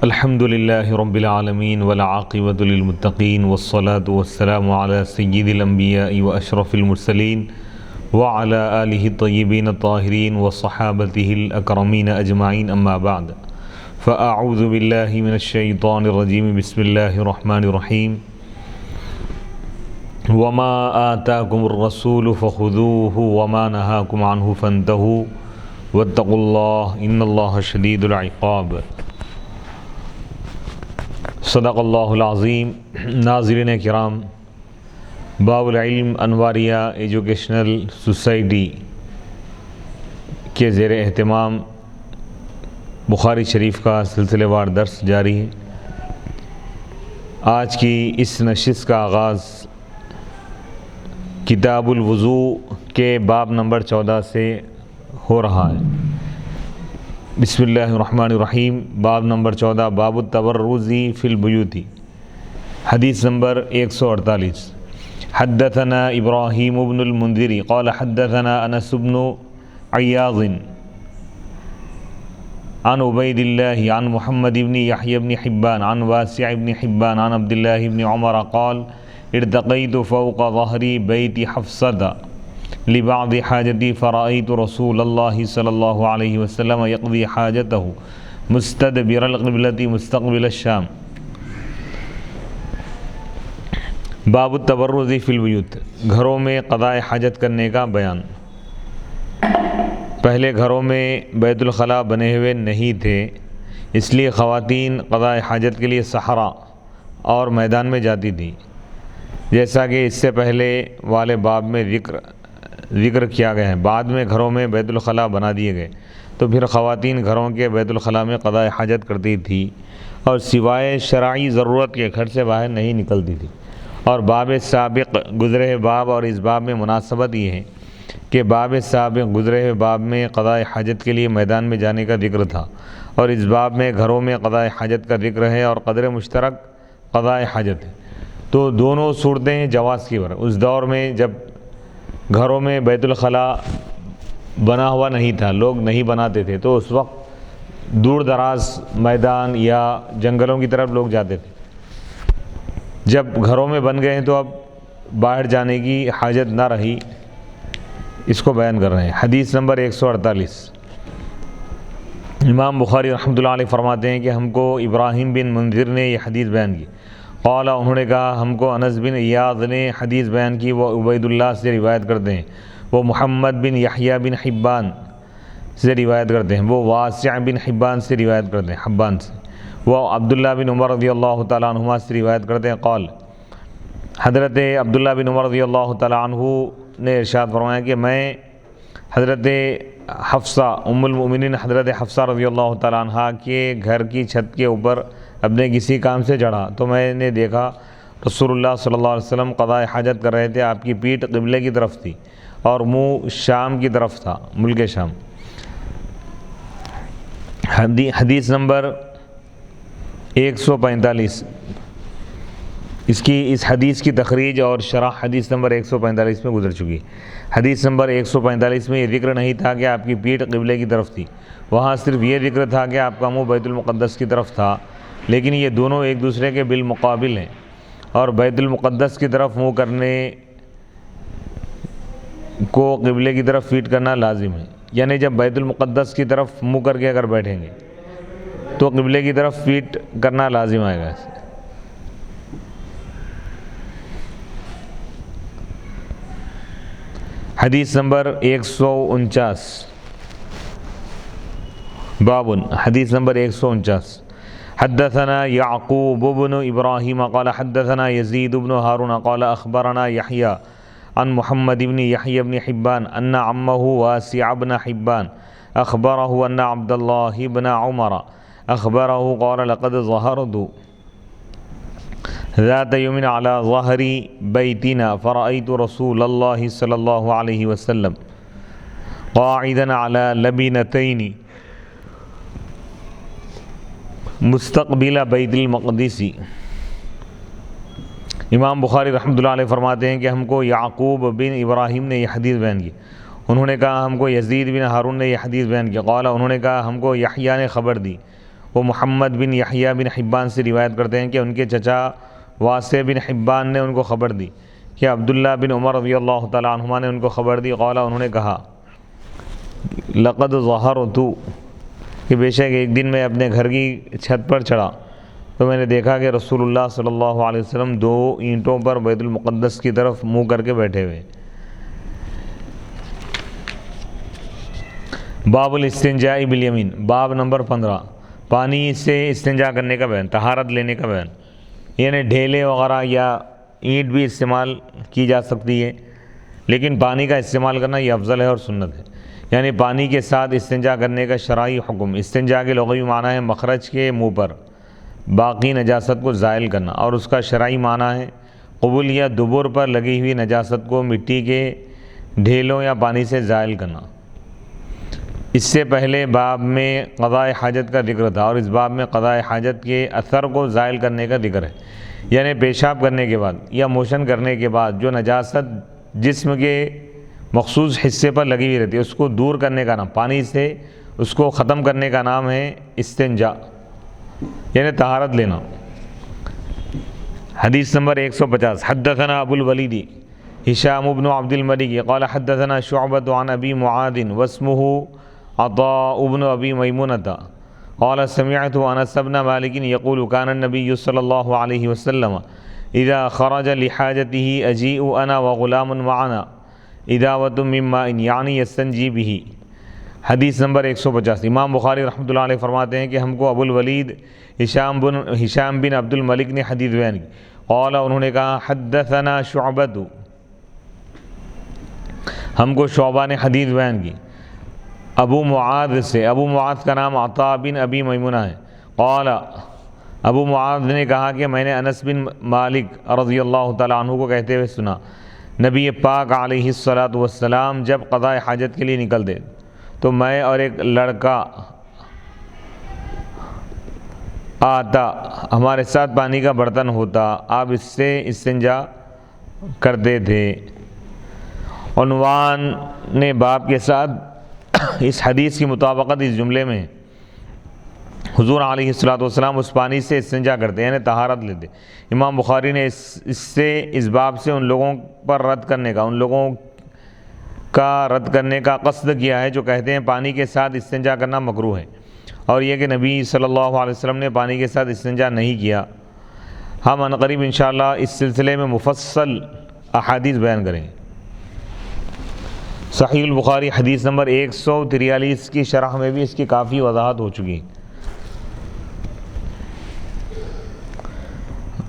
الحمد للہ رب العالمین والعاقبۃ للمتقین والصلاة والسلام علی سید الانبیاء واشرف المرسلین وعلی آلہ الطیبین الطاہرین وصحابتہ الاکرمین اجمعین اما بعد فاعوذ باللہ من الشیطان الرجیم بسم اللہ الرحمن الرحیم وما آتاکم الرسول فخذوہ وما نہاکم عنہ فانتہوا واتقوا اللہ ان اللہ شدید العقاب۔ صدق اللہ العظیم۔ ناظرین کرام، باب العلم انواریہ ایجوکیشنل سوسائٹی کے زیر اہتمام بخاری شریف کا سلسلے وار درس جاری ہے۔ آج کی اس نشست کا آغاز کتاب الوضوء کے باب نمبر 14 سے ہو رہا ہے۔ بسم اللہ الرحمن الرحیم۔ باب نمبر 14، باب التبرز فی البیوت۔ حدیث نمبر 148۔ حدثنا ابراہیم بن المنذر قال حدثنا انس بن عیاض عن عبید اللہ عن محمد بن یحیی بن حبان عن واسع بن حبان عن عبد اللہ بن عمر قال ارتقیت فوق ظہری بیت حفصہ لبعض حاجتی فرأیت رسول اللہ صلی اللہ علیہ وسلم یقضی حاجتہ مستدبر القبلۃ مستقبل الشام۔ باب التبرز فی البیوت، گھروں میں قضاء حاجت کرنے کا بیان۔ پہلے گھروں میں بیت الخلاء بنے ہوئے نہیں تھے، اس لیے خواتین قضاء حاجت کے لیے صحرا اور میدان میں جاتی تھیں، جیسا کہ اس سے پہلے والے باب میں ذکر کیا گیا ہے۔ بعد میں گھروں میں بیت الخلاء بنا دیے گئے تو پھر خواتین گھروں کے بیت الخلاء میں قضاء حاجت کرتی تھی اور سوائے شرعی ضرورت کے گھر سے باہر نہیں نکلتی تھی۔ اور باب سابق گزرے باب اور اس باب میں مناسبت یہ ہے کہ باب سابق گزرے ہوئے باب میں قضاء حاجت کے لیے میدان میں جانے کا ذکر تھا، اور اس باب میں گھروں میں قضاء حاجت کا ذکر ہے اور قدر مشترک قضاء حاجت ہے، تو دونوں صورتیں جواز کی اس دور میں جب گھروں میں بیت الخلاء بنا ہوا نہیں تھا، لوگ نہیں بناتے تھے، تو اس وقت دور دراز میدان یا جنگلوں کی طرف لوگ جاتے تھے۔ جب گھروں میں بن گئے ہیں تو اب باہر جانے کی حاجت نہ رہی، اس کو بیان کر رہے ہیں۔ حدیث نمبر 148۔ امام بخاری رحمۃ اللہ علیہ فرماتے ہیں کہ ہم کو ابراہیم بن منذر نے یہ حدیث بیان کی۔ قال، انہوں نے کہا ہم کو انس بن عیاض نے حدیث بیان کی، وہ عبید اللہ سے روایت کرتے ہیں، وہ محمد بن یحییٰ بن حبان سے روایت کرتے ہیں، وہ واسع بن حبان سے روایت کرتے ہیں، حبان سے، وہ عبداللہ بن عمر رضی اللہ تعالیٰ عنہما سے روایت کرتے ہیں۔ قال، حضرت عبداللہ بن عمر رضی اللہ تعالیٰ عنہ نے ارشاد فرمایا کہ میں حضرت حفصہ ام المؤمنین حضرت حفصہ رضی اللہ تعالیٰ عنہ کے گھر کی چھت کے اوپر اپنے کسی کام سے چڑھا تو میں نے دیکھا رسول اللہ صلی اللہ علیہ وسلم قضاء حاجت کر رہے تھے، آپ کی پیٹھ قبلے کی طرف تھی اور منہ شام کی طرف تھا، ملک شام۔ حدیث نمبر 145۔ اس حدیث کی تخریج اور شرح حدیث نمبر 145 میں گزر چکی۔ حدیث نمبر 145 میں یہ ذکر نہیں تھا کہ آپ کی پیٹھ قبلے کی طرف تھی، وہاں صرف یہ ذکر تھا کہ آپ کا منہ بیت المقدس کی طرف تھا، لیکن یہ دونوں ایک دوسرے کے بالمقابل ہیں، اور بیت المقدس کی طرف منہ کرنے کو قبلے کی طرف فیٹ کرنا لازم ہے، یعنی جب بیت المقدس کی طرف منہ کر کے اگر بیٹھیں گے تو قبلے کی طرف فیٹ کرنا لازم آئے گا۔ حدیث نمبر 149۔ باب، حدیث نمبر 149۔ حدثنا یعقوب بن ابراہیم قال حدثنا یزید بن ہارون قال اخبرنا یحییٰ عن محمد بن یحییٰ بن حبان ان عمہ واسع بن حبان اخبرہ ان عبد اللہ بن عمر اخبرہ قال لقد ظہرت ذات یوم علی ظہر بیتنا فرأیت رسول اللہ صلی اللہ علیہ وسلم قاعدا علی لبنتین مستقبل بیت المقدس۔ امام بخاری رحمۃ اللہ علیہ فرماتے ہیں کہ ہم کو یعقوب بن ابراہیم نے یہ حدیث بیان کی، انہوں نے کہا ہم کو یزید بن ہارون نے یہ حدیث بیان کی، قال، انہوں نے کہا ہم کو یحییٰ نے خبر دی، وہ محمد بن یحییٰ بن حبان سے روایت کرتے ہیں کہ ان کے چچا واسع بن حبان نے ان کو خبر دی کہ عبداللہ بن عمر رضی اللہ تعالیٰ عنہما نے ان کو خبر دی، قال انہوں نے کہا لقد ظہرت، کہ بے شک ایک دن میں اپنے گھر کی چھت پر چڑھا تو میں نے دیکھا کہ رسول اللہ صلی اللہ علیہ وسلم 2 اینٹوں پر بیت المقدس کی طرف منہ کر کے بیٹھے ہوئے۔ باب الاستنجاء بالیمین، باب نمبر 15، پانی سے استنجا کرنے کا بیان، طہارت لینے کا بیان، یعنی ڈھیلے وغیرہ یا اینٹ بھی استعمال کی جا سکتی ہے، لیکن پانی کا استعمال کرنا یہ افضل ہے اور سنت ہے۔ یعنی پانی کے ساتھ استنجا کرنے کا شرعی حکم۔ استنجا کے لغوی معنی ہے مخرج کے منہ پر باقی نجاست کو زائل کرنا، اور اس کا شرعی معنی ہے قبول یا دبر پر لگی ہوئی نجاست کو مٹی کے ڈھیلوں یا پانی سے زائل کرنا۔ اس سے پہلے باب میں قضاء حاجت کا ذکر تھا، اور اس باب میں قضاء حاجت کے اثر کو زائل کرنے کا ذکر ہے، یعنی پیشاب کرنے کے بعد یا موشن کرنے کے بعد جو نجاست جسم کے مخصوص حصے پر لگی ہوئی رہتی ہے اس کو دور کرنے کا نام، پانی سے اس کو ختم کرنے کا نام ہے استنجا، یعنی طہارت لینا۔ حدیث نمبر 150، حدثنا ابو الولید ہشام بن عبد الملک قال حدثنا شعبۃ عن ابی معاذ واسمہ عطاء بن ابی میمونۃ قال سمعت انس بن مالک یقول كان النبی صلی اللہ علیہ وسلم اذا خرج لحاجته اجیء انا وغلام معنا اداوۃ من ماء یعنی یستنجی به۔ حدیث نمبر 150، امام بخاری رحمۃ اللہ علیہ فرماتے ہیں کہ ہم کو ابو الولید ہشام بن عبد الملک نے حدیث بیان کی، قال انہوں نے کہا حدثنا شعبۃ، ہم کو شعبہ نے حدیث بیان کی ابو معاذ سے، ابو معاذ کا نام عطاء بن ابی میمونہ ہے، قال ابو معاذ نے کہا کہ میں نے انس بن مالک رضی اللہ تعالیٰ عنہ کو کہتے ہوئے سنا نبی پاک علیہ الصلاۃ والسلام جب قضاء حاجت کے لیے نکلتے تو میں اور ایک لڑکا آتا، ہمارے ساتھ پانی کا برتن ہوتا، آپ اس سے استنجا کرتے تھے۔ عنوان نے باب کے ساتھ اس حدیث کی مطابقت اس جملے میں حضور علیہ الصلاۃ والسلام اس پانی سے استنجا کرتے یعنی طہارت لیتے۔ امام بخاری نے اس باب سے ان لوگوں پر رد کرنے کا، ان لوگوں کا رد کرنے کا قصد کیا ہے جو کہتے ہیں پانی کے ساتھ استنجا کرنا مکروہ ہے، اور یہ کہ نبی صلی اللہ علیہ وسلم نے پانی کے ساتھ استنجا نہیں کیا۔ ہم عنقریب انشاءاللہ اس سلسلے میں مفصل احادیث بیان کریں گے۔ صحیح البخاری حدیث نمبر 143 کی شرح میں بھی اس کی کافی وضاحت ہو چکی۔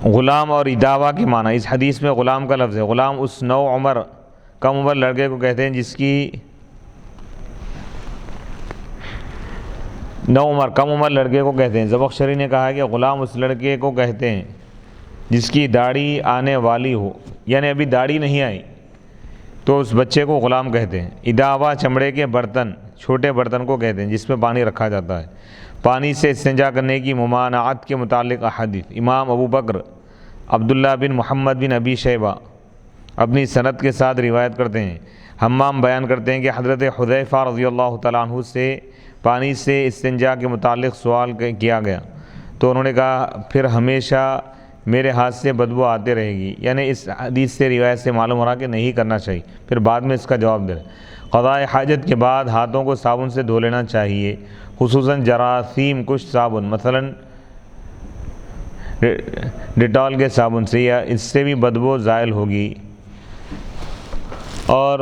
غلام اور اداوا کے معنی، اس حدیث میں غلام کا لفظ ہے۔ غلام اس نو عمر کم عمر لڑکے کو کہتے ہیں جس کی کم عمر لڑکے کو کہتے ہیں۔ زمخشری نے کہا کہ غلام اس لڑکے کو کہتے ہیں جس کی داڑھی آنے والی ہو، یعنی ابھی داڑھی نہیں آئی تو اس بچے کو غلام کہتے ہیں۔ اداوا چمڑے کے برتن، چھوٹے برتن کو کہتے ہیں جس میں پانی رکھا جاتا ہے۔ پانی سے استنجا کرنے کی ممانعت کے متعلق احادیث، امام ابو بکر عبداللہ بن محمد بن ابی شیبہ اپنی سند کے ساتھ روایت کرتے ہیں۔ حمام بیان کرتے ہیں کہ حضرت حذیفہ رضی اللہ تعالیٰ عنہ سے پانی سے استنجا کے متعلق سوال کیا گیا تو انہوں نے کہا پھر ہمیشہ میرے ہاتھ سے بدبو آتے رہے گی، یعنی اس حدیث سے روایت سے معلوم ہو رہا کہ نہیں کرنا چاہیے۔ پھر بعد میں اس کا جواب دے رہے، قضاء حاجت کے بعد ہاتھوں کو صابن سے دھو لینا چاہیے، خصوصاً جراثیم کش صابن، مثلا ڈیٹول کے صابن سے، یا اس سے بھی بدبو زائل ہوگی۔ اور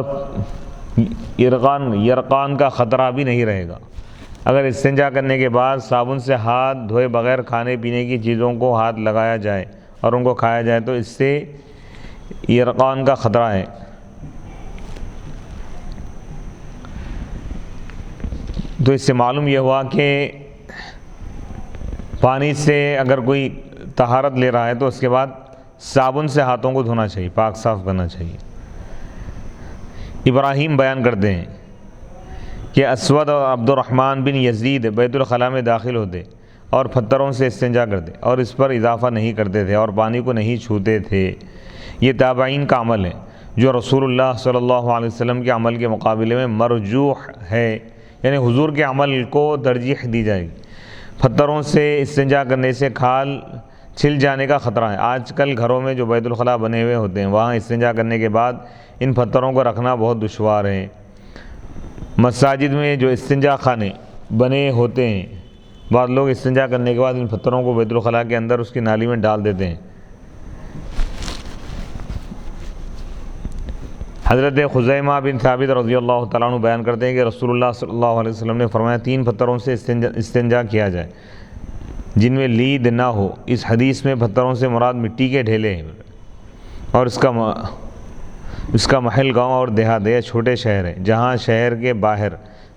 یرقان کا خطرہ بھی نہیں رہے گا۔ اگر استنجا کرنے کے بعد صابن سے ہاتھ دھوئے بغیر کھانے پینے کی چیزوں کو ہاتھ لگایا جائے اور ان کو کھایا جائے تو اس سے یرقان کا خطرہ ہے۔ تو اس سے معلوم یہ ہوا کہ پانی سے اگر کوئی طہارت لے رہا ہے تو اس کے بعد صابن سے ہاتھوں کو دھونا چاہیے، پاک صاف کرنا چاہیے۔ ابراہیم بیان کرتے ہیں کہ اسود اور عبد الرحمن بن یزید بیت الخلاء میں داخل ہوتے اور پتھروں سے استنجا کرتے اور اس پر اضافہ نہیں کرتے تھے اور پانی کو نہیں چھوتے تھے۔ یہ تابعین کا عمل ہے جو رسول اللہ صلی اللہ علیہ وسلم کے عمل کے مقابلے میں مرجوح ہے، یعنی حضور کے عمل کو ترجیح دی جائے گی۔ پتھروں سے استنجا کرنے سے کھال چھل جانے کا خطرہ ہے۔ آج کل گھروں میں جو بیت الخلاء بنے ہوئے ہوتے ہیں وہاں استنجا کرنے کے بعد ان پتھروں کو رکھنا بہت دشوار ہے۔ مساجد میں جو استنجا خانے بنے ہوتے ہیں بعض لوگ استنجا کرنے کے بعد ان پتھروں کو بیت الخلاء کے اندر اس کی نالی میں ڈال دیتے ہیں۔ حضرت خزیمہ بن ثابت رضی اللہ تعالیٰ عنہ بیان کرتے ہیں کہ رسول اللہ صلی اللہ علیہ وسلم نے فرمایا 3 پتھروں سے استنجا کیا جائے جن میں لید نہ ہو۔ اس حدیث میں پتھروں سے مراد مٹی کے ڈھیلے ہیں اور اس کا محل گاؤں اور دیہات یا چھوٹے شہر ہے۔ جہاں شہر کے باہر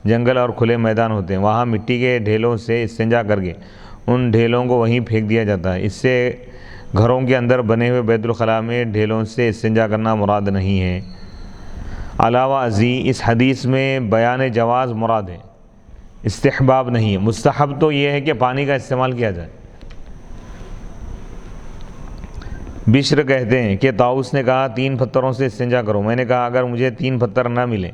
جنگل اور کھلے میدان ہوتے ہیں وہاں مٹی کے ڈھیلوں سے استنجا کر کے ان ڈھیلوں کو وہیں پھینک دیا جاتا ہے۔ اس سے گھروں کے اندر بنے ہوئے بیت الخلاء میں ڈھیلوں سے استنجا کرنا مراد نہیں ہے۔ علاوہ ازیں اس حدیث میں بیان جواز مراد ہے، استحباب نہیں ہے۔ مستحب تو یہ ہے کہ پانی کا استعمال کیا جائے۔ بشر کہتے ہیں کہ طاؤس نے کہا 3 پتھروں سے استنجا کرو۔ میں نے کہا اگر مجھے 3 پتھر نہ ملیں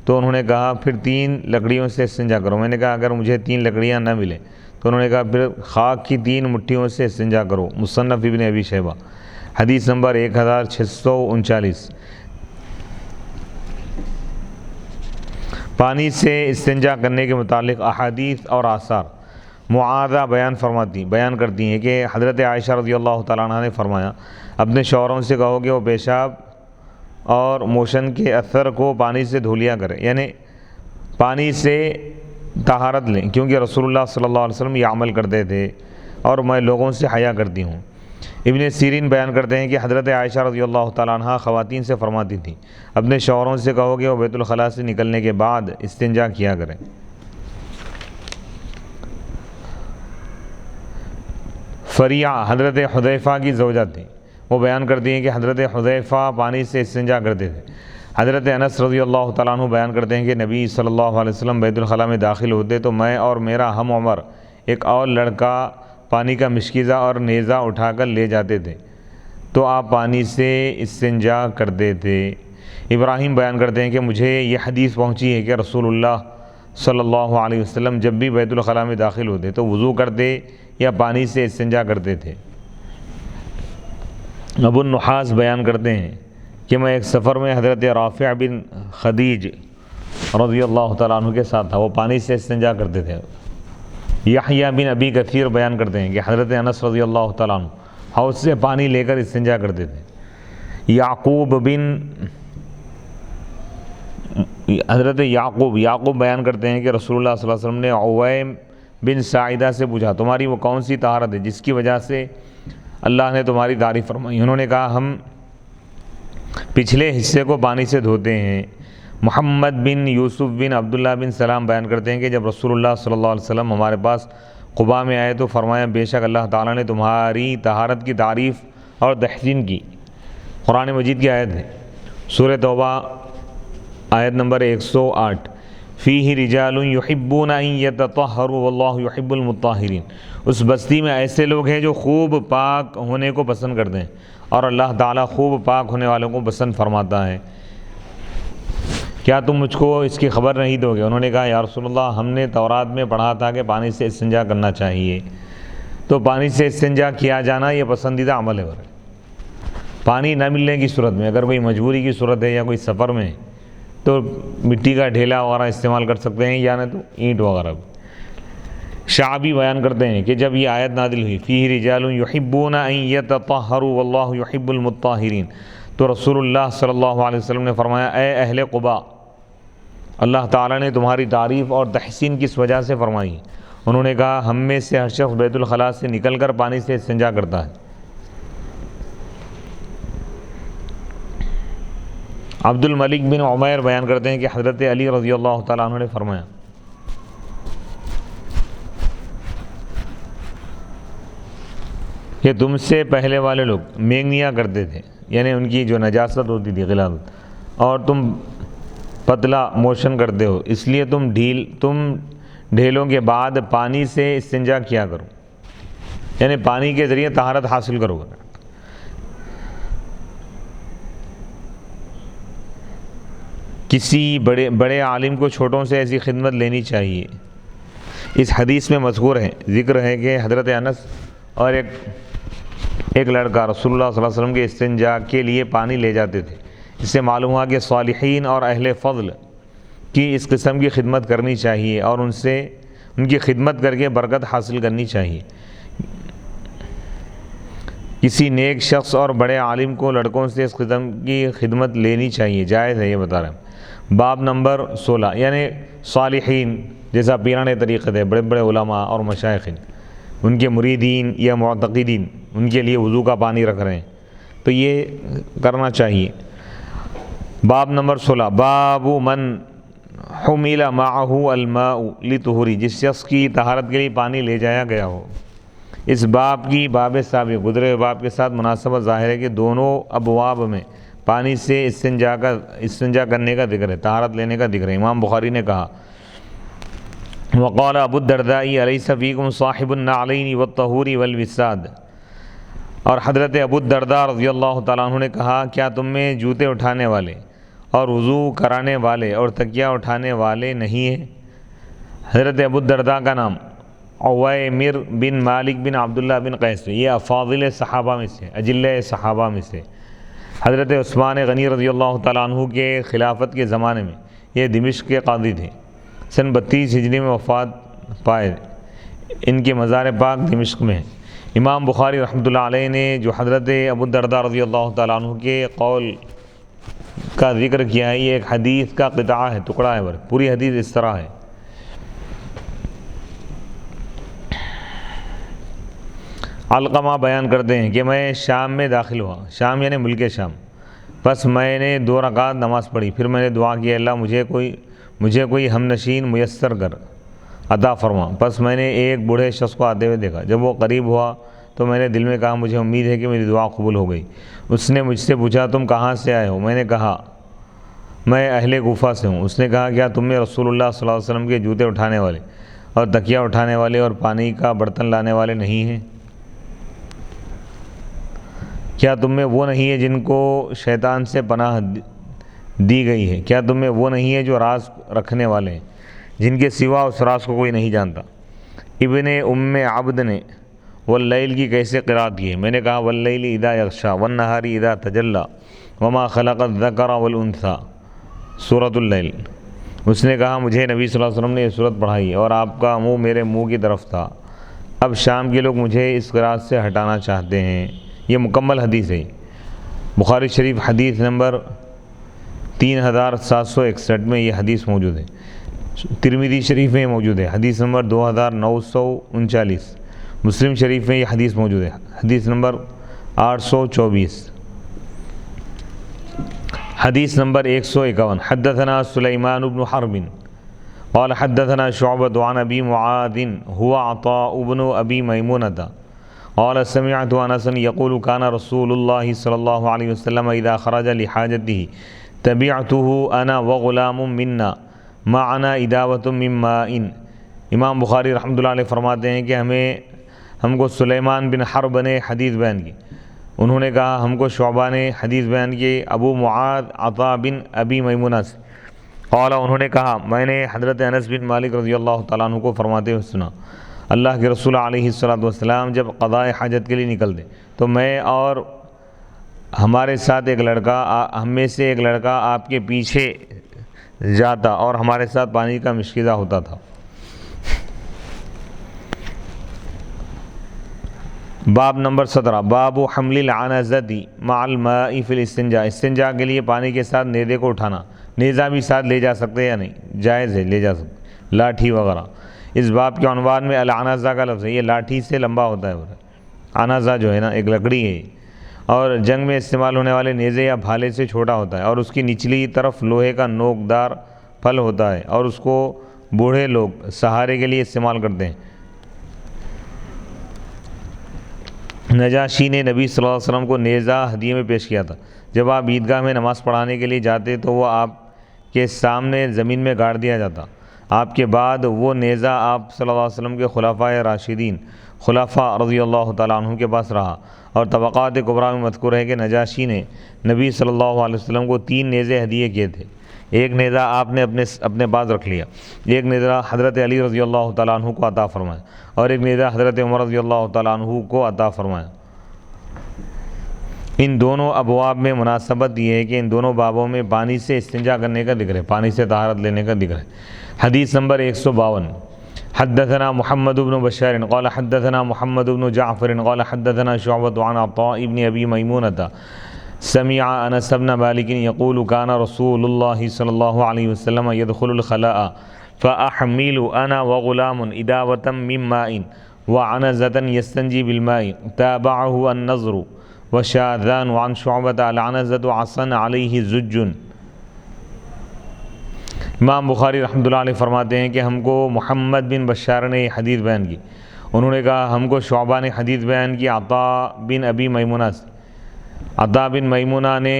تو انہوں نے کہا پھر 3 لکڑیوں سے استنجا کرو۔ میں نے کہا اگر مجھے 3 لکڑیاں نہ ملیں تو انہوں نے کہا پھر خاک کی 3 مٹھیوں سے استنجا کرو۔ مصنف ابن ابی شیبہ حدیث نمبر 1639۔ پانی سے استنجا کرنے کے متعلق احادیث اور آثار معاذہ بیان کرتی ہیں کہ حضرت عائشہ رضی اللہ تعالیٰ عنہ نے فرمایا اپنے شوہروں سے کہو کہ وہ پیشاب اور موشن کے اثر کو پانی سے دھو لیا کرے، یعنی پانی سے طہارت لیں، کیونکہ رسول اللہ صلی اللہ علیہ وسلم یہ عمل کرتے تھے اور میں لوگوں سے حیا کرتی ہوں۔ ابن سیرین بیان کرتے ہیں کہ حضرت عائشہ رضی اللہ تعالیٰ عنہ خواتین سے فرماتی تھیں اپنے شوہروں سے کہو کہ وہ بیت الخلاء سے نکلنے کے بعد استنجا کیا کریں۔ فریعہ حضرت حذیفہ کی زوجہ تھی، وہ بیان کرتی ہیں کہ حضرت حذیفہ پانی سے استنجا کرتے تھے۔ حضرت انس رضی اللہ تعالیٰ عنہ بیان کرتے ہیں کہ نبی صلی اللہ علیہ وسلم بیت الخلاء میں داخل ہوتے تو میں اور میرا ہم عمر ایک اور لڑکا پانی کا مشکیزہ اور نیزہ اٹھا کر لے جاتے تھے تو آپ پانی سے استنجا کرتے تھے۔ ابراہیم بیان کرتے ہیں کہ مجھے یہ حدیث پہنچی ہے کہ رسول اللہ صلی اللہ علیہ وسلم جب بھی بیت الخلاء میں داخل ہوتے تو وضو کرتے یا پانی سے استنجا کرتے تھے۔ ابو النحاس بیان کرتے ہیں کہ میں ایک سفر میں حضرت رافع بن خدیج رضی اللہ تعالیٰ عنہ کے ساتھ تھا، وہ پانی سے استنجا کرتے تھے۔ یحییٰ بن ابی کثیر بیان کرتے ہیں کہ حضرت انس رضی اللہ تعالیٰ عنہ حوض سے پانی لے کر استنجا کرتے تھے۔ حضرت یعقوب بیان کرتے ہیں کہ رسول اللہ صلی اللہ علیہ وسلم نے عویم بن ساعدہ سے پوچھا تمہاری وہ کون سی طہارت ہے جس کی وجہ سے اللہ نے تمہاری تعریف فرمائی؟ انہوں نے کہا ہم پچھلے حصے کو پانی سے دھوتے ہیں۔ محمد بن یوسف بن عبداللہ بن سلام بیان کرتے ہیں کہ جب رسول اللہ صلی اللہ علیہ وسلم ہمارے پاس قباء میں آئے تو فرمایا بے شک اللہ تعالیٰ نے تمہاری طہارت کی تعریف اور تحسین کی۔ قرآن مجید کی آیت ہے، سورہ توبہ آیت نمبر 108، فیہ رجال یحبون ان یتطہروا واللہ یحب المطہرین۔ اس بستی میں ایسے لوگ ہیں جو خوب پاک ہونے کو پسند کرتے ہیں اور اللہ تعالیٰ خوب پاک ہونے والوں کو پسند فرماتا ہے، کیا تم مجھ کو اس کی خبر نہیں دو گے؟ انہوں نے کہا یا رسول اللہ ہم نے تورات میں پڑھا تھا کہ پانی سے استنجا کرنا چاہیے، تو پانی سے استنجا کیا جانا یہ پسندیدہ عمل ہے۔ پانی نہ ملنے کی صورت میں اگر کوئی مجبوری کی صورت ہے یا کوئی سفر میں ہے تو مٹی کا ڈھیلا وغیرہ استعمال کر سکتے ہیں یا نہ تو اینٹ وغیرہ۔ شعبی بیان کرتے ہیں کہ جب یہ آیت نازل ہوئی فیہ رجال یحبون ان یتطہروا واللہ یحب المطہرین، تو رسول اللہ صلی اللہ علیہ وسلم نے فرمایا اے اہل قباء، اللہ تعالیٰ نے تمہاری تعریف اور تحسین کس وجہ سے فرمائی؟ انہوں نے کہا ہم میں سے ہر شخص بیت الخلاء سے نکل کر پانی سے استنجا کرتا ہے۔ عبد الملک بن عمیر بیان کرتے ہیں کہ حضرت علی رضی اللہ تعالیٰ عنہ نے فرمایا کہ تم سے پہلے والے لوگ مینگنیاں کرتے تھے، یعنی ان کی جو نجاست ہوتی تھی غلاظت، اور تم پتلا موشن کرتے ہو، اس لیے تم ڈھیلوں کے بعد پانی سے استنجا کیا کرو، یعنی پانی کے ذریعے طہارت حاصل کرو گے۔ کسی بڑے عالم کو چھوٹوں سے ایسی خدمت لینی چاہیے، اس حدیث میں مذکور ہے، ذکر ہے کہ حضرت انس اور ایک لڑکا رسول اللہ صلی اللہ علیہ وسلم کے استنجا کے لیے پانی لے جاتے تھے۔ اس سے معلوم ہوا کہ صالحین اور اہل فضل کی اس قسم کی خدمت کرنی چاہیے اور ان کی خدمت کر کے برکت حاصل کرنی چاہیے۔ کسی نیک شخص اور بڑے عالم کو لڑکوں سے اس قسم کی خدمت لینی چاہیے، جائز ہے، یہ بتا رہے ہیں۔ باب نمبر 16، یعنی صالحین جیسا پیران طریقت ہے، بڑے بڑے علماء اور مشائخین، ان کے مریدین یا معتقدین ان کے لیے وضو کا پانی رکھ رہے ہیں تو یہ کرنا چاہیے۔ باب نمبر 16، باب من حمل معه الماء لطہوری، جس شخص کی طہارت کے لیے پانی لے جایا گیا ہو۔ اس باب کی باب سابق گزرے باب کے ساتھ مناسبت ظاہر ہے کہ دونوں ابواب میں پانی سے استنجا کرنے کا ذکر ہے، طہارت لینے کا ذکر ہے۔ امام بخاری نے کہا وقال ابو الدرداء الیس فیکم صاحب النعلین والطہور والوساد، اور حضرت ابو الدرداء رضی اللہ تعالیٰ عنہ نے کہا کیا تم میں جوتے اٹھانے والے اور وضو کرانے والے اور تکیہ اٹھانے والے نہیں ہیں؟ حضرت ابو الدرداء کا نام عویمر بن مالک بن عبداللہ بن قیس، یہ افاضل صحابہ میں سے، اجلہ صحابہ میں سے۔ حضرت عثمان غنی رضی اللہ تعالیٰ عنہ کے خلافت کے زمانے میں یہ دمشق کے قاضی تھے، سن 32 ہجری میں وفات پائے۔ ان کے مزار پاک دمشق میں ہیں۔ امام بخاری رحمۃ اللہ علیہ نے جو حضرت ابو الدرداء رضی اللہ تعالیٰ عنہ کے قول کا ذکر کیا ہے، یہ ایک حدیث کا قطعہ ہے، ٹکڑا ہے، پوری حدیث اس طرح ہے۔ علقمہ بیان کرتے ہیں کہ میں شام میں داخل ہوا، شام یعنی ملک شام، بس میں نے 2 رکعت نماز پڑھی، پھر میں نے دعا کی اللہ مجھے کوئی ہم نشین میسر کر عطا فرما۔ بس میں نے ایک بوڑھے شخص کو آتے ہوئے دیکھا، جب وہ قریب ہوا تو میں نے دل میں کہا مجھے امید ہے کہ میری دعا قبول ہو گئی۔ اس نے مجھ سے پوچھا تم کہاں سے آئے ہو؟ میں نے کہا میں اہل کوفہ سے ہوں۔ اس نے کہا کیا تم میں رسول اللہ صلی اللہ علیہ وسلم کے جوتے اٹھانے والے اور تکیہ اٹھانے والے اور پانی کا برتن لانے والے نہیں ہیں؟ کیا تم میں وہ نہیں ہے جن کو شیطان سے پناہ دی گئی ہے؟ کیا تم میں وہ نہیں ہے جو راز رکھنے والے ہیں جن کے سوا اس راز کو کوئی نہیں جانتا؟ ابن ام عبد نے واللیل کی کیسے قرات کی ہے؟ میں نے کہا واللیل اذا یغشا والنہار اذا تجلی وما خلق الذکر والانثی، سورۃ اللیل۔ اس نے کہا مجھے نبی صلی اللہ علیہ وسلم نے یہ سورت پڑھائی اور آپ کا منہ میرے منہ کی طرف تھا، اب شام کے لوگ مجھے اس قرات سے ہٹانا چاہتے ہیں۔ یہ مکمل حدیث ہے، بخاری شریف حدیث نمبر 3761 میں یہ حدیث موجود ہے، ترمذی شریف میں موجود ہے، حدیث نمبر 2939، مسلم شریف میں یہ حدیث موجود ہے، حدیث نمبر 824، حدیث نمبر 151۔ حدثنا سلیمان بن حرب قال حدثنا شعبة عن ابی معاذ هو عطاء بن ابی میمونة قال سمعت انسا یقول کان رسول اللہ صلی اللہ علیہ وسلم اذا خرج لحاجته تبعته انا وغلام منا معنا اداوة من ماء۔ امام بخاری رحمۃ اللہ علیہ فرماتے ہیں کہ ہم کو سلیمان بن حرب نے حدیث بیان کی، انہوں نے کہا ہم کو شعبہ نے حدیث بیان کی ابو معاذ عطا بن ابی میمونہ سے، قال انہوں نے کہا میں نے حضرت انس بن مالک رضی اللہ تعالیٰ عنہ کو فرماتے ہوئے سنا اللہ کے رسول علیہ الصلوۃ والسلام جب قضاء حاجت کے لیے نکلتے تو میں اور ہمارے ساتھ ہم میں سے ایک لڑکا آپ کے پیچھے جاتا اور ہمارے ساتھ پانی کا مشکیزہ ہوتا تھا۔ باب نمبر 17، باب حمل العنزۃ مع الماء فی الاستنجاء، استنجا کے لیے پانی کے ساتھ نیزے کو اٹھانا، نیزہ بھی ساتھ لے جا سکتے یا نہیں؟ جائز ہے، لے جا سکتے، لاٹھی وغیرہ۔ اس باب کے عنوان میں العنزہ کا لفظ ہے، یہ لاٹھی سے لمبا ہوتا ہے، عنزہ جو ہے نا ایک لکڑی ہے، اور جنگ میں استعمال ہونے والے نیزے یا بھالے سے چھوٹا ہوتا ہے اور اس کی نچلی طرف لوہے کا نوکدار پھل ہوتا ہے اور اس کو بوڑھے لوگ سہارے کے لیے استعمال کرتے ہیں۔ نجاشی نے نبی صلی اللہ علیہ وسلم کو نیزہ ہدیے میں پیش کیا تھا، جب آپ عیدگاہ میں نماز پڑھانے کے لیے جاتے تو وہ آپ کے سامنے زمین میں گاڑ دیا جاتا، آپ کے بعد وہ نیزہ آپ صلی اللہ علیہ وسلم کے خلفائے راشدین خلفاء رضی اللہ تعالیٰ عنہ کے پاس رہا، اور طبقات کبریٰ میں مذکور ہے کہ نجاشی نے نبی صلی اللہ علیہ وسلم کو 3 نیزے ہدیے کیے تھے، ایک نیزہ آپ نے اپنے پاس رکھ لیا، ایک نیزہ حضرت علی رضی اللہ تعالیٰ عنہ کو عطا فرمایا اور ایک نیزہ حضرت عمر رضی اللہ تعالیٰ عنہ کو عطا فرمایا۔ ان دونوں ابواب میں مناسبت یہ ہے کہ ان دونوں بابوں میں پانی سے استنجا کرنے کا ذکر ہے، پانی سے طہارت لینے کا ذکر ہے۔ حدیث نمبر 152، حدثنا محمد بن بشار قال حدثنا محمد بن جعفر قال حدثنا شعبة عن عطاء بن ابي ميمونة سمع انس بن مالك يقول كان رسول الله صلى الله عليه وسلم يدخل الخلاء فاحمل انا وغلام اداوة من ماء وعنزة يستنجي بالماء تابعه النضر وشاذان عن شعبة العنزة عصا عليه زج۔ امام بخاری رحمۃ اللہ علیہ فرماتے ہیں کہ ہم کو محمد بن بشار نے یہ حدیث بیان کی، انہوں نے کہا ہم کو شعبہ نے حدیث بیان کی عطاء بن ابی میمونہ سے۔ عطاء بن میمونہ نے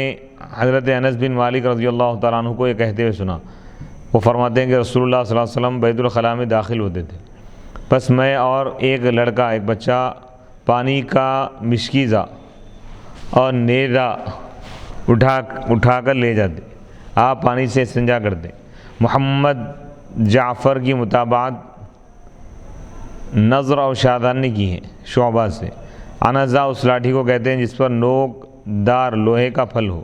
حضرت انس بن مالک رضی اللہ تعالیٰ عنہ کو یہ کہتے ہوئے سنا، وہ فرماتے ہیں کہ رسول اللہ صلی اللہ علیہ وسلم بیت الخلاء میں داخل ہوتے تھے، بس میں اور ایک لڑکا، ایک بچہ پانی کا مشکیزہ اور نیزہ اٹھا کر لے جاتے، آپ پانی سے استنجا کرتے۔ محمد جعفر کی متابعت نظر اور شادان نے کی ہے شعبہ سے۔ عنزہ اس لاٹھی کو کہتے ہیں جس پر نوک دار لوہے کا پھل ہو۔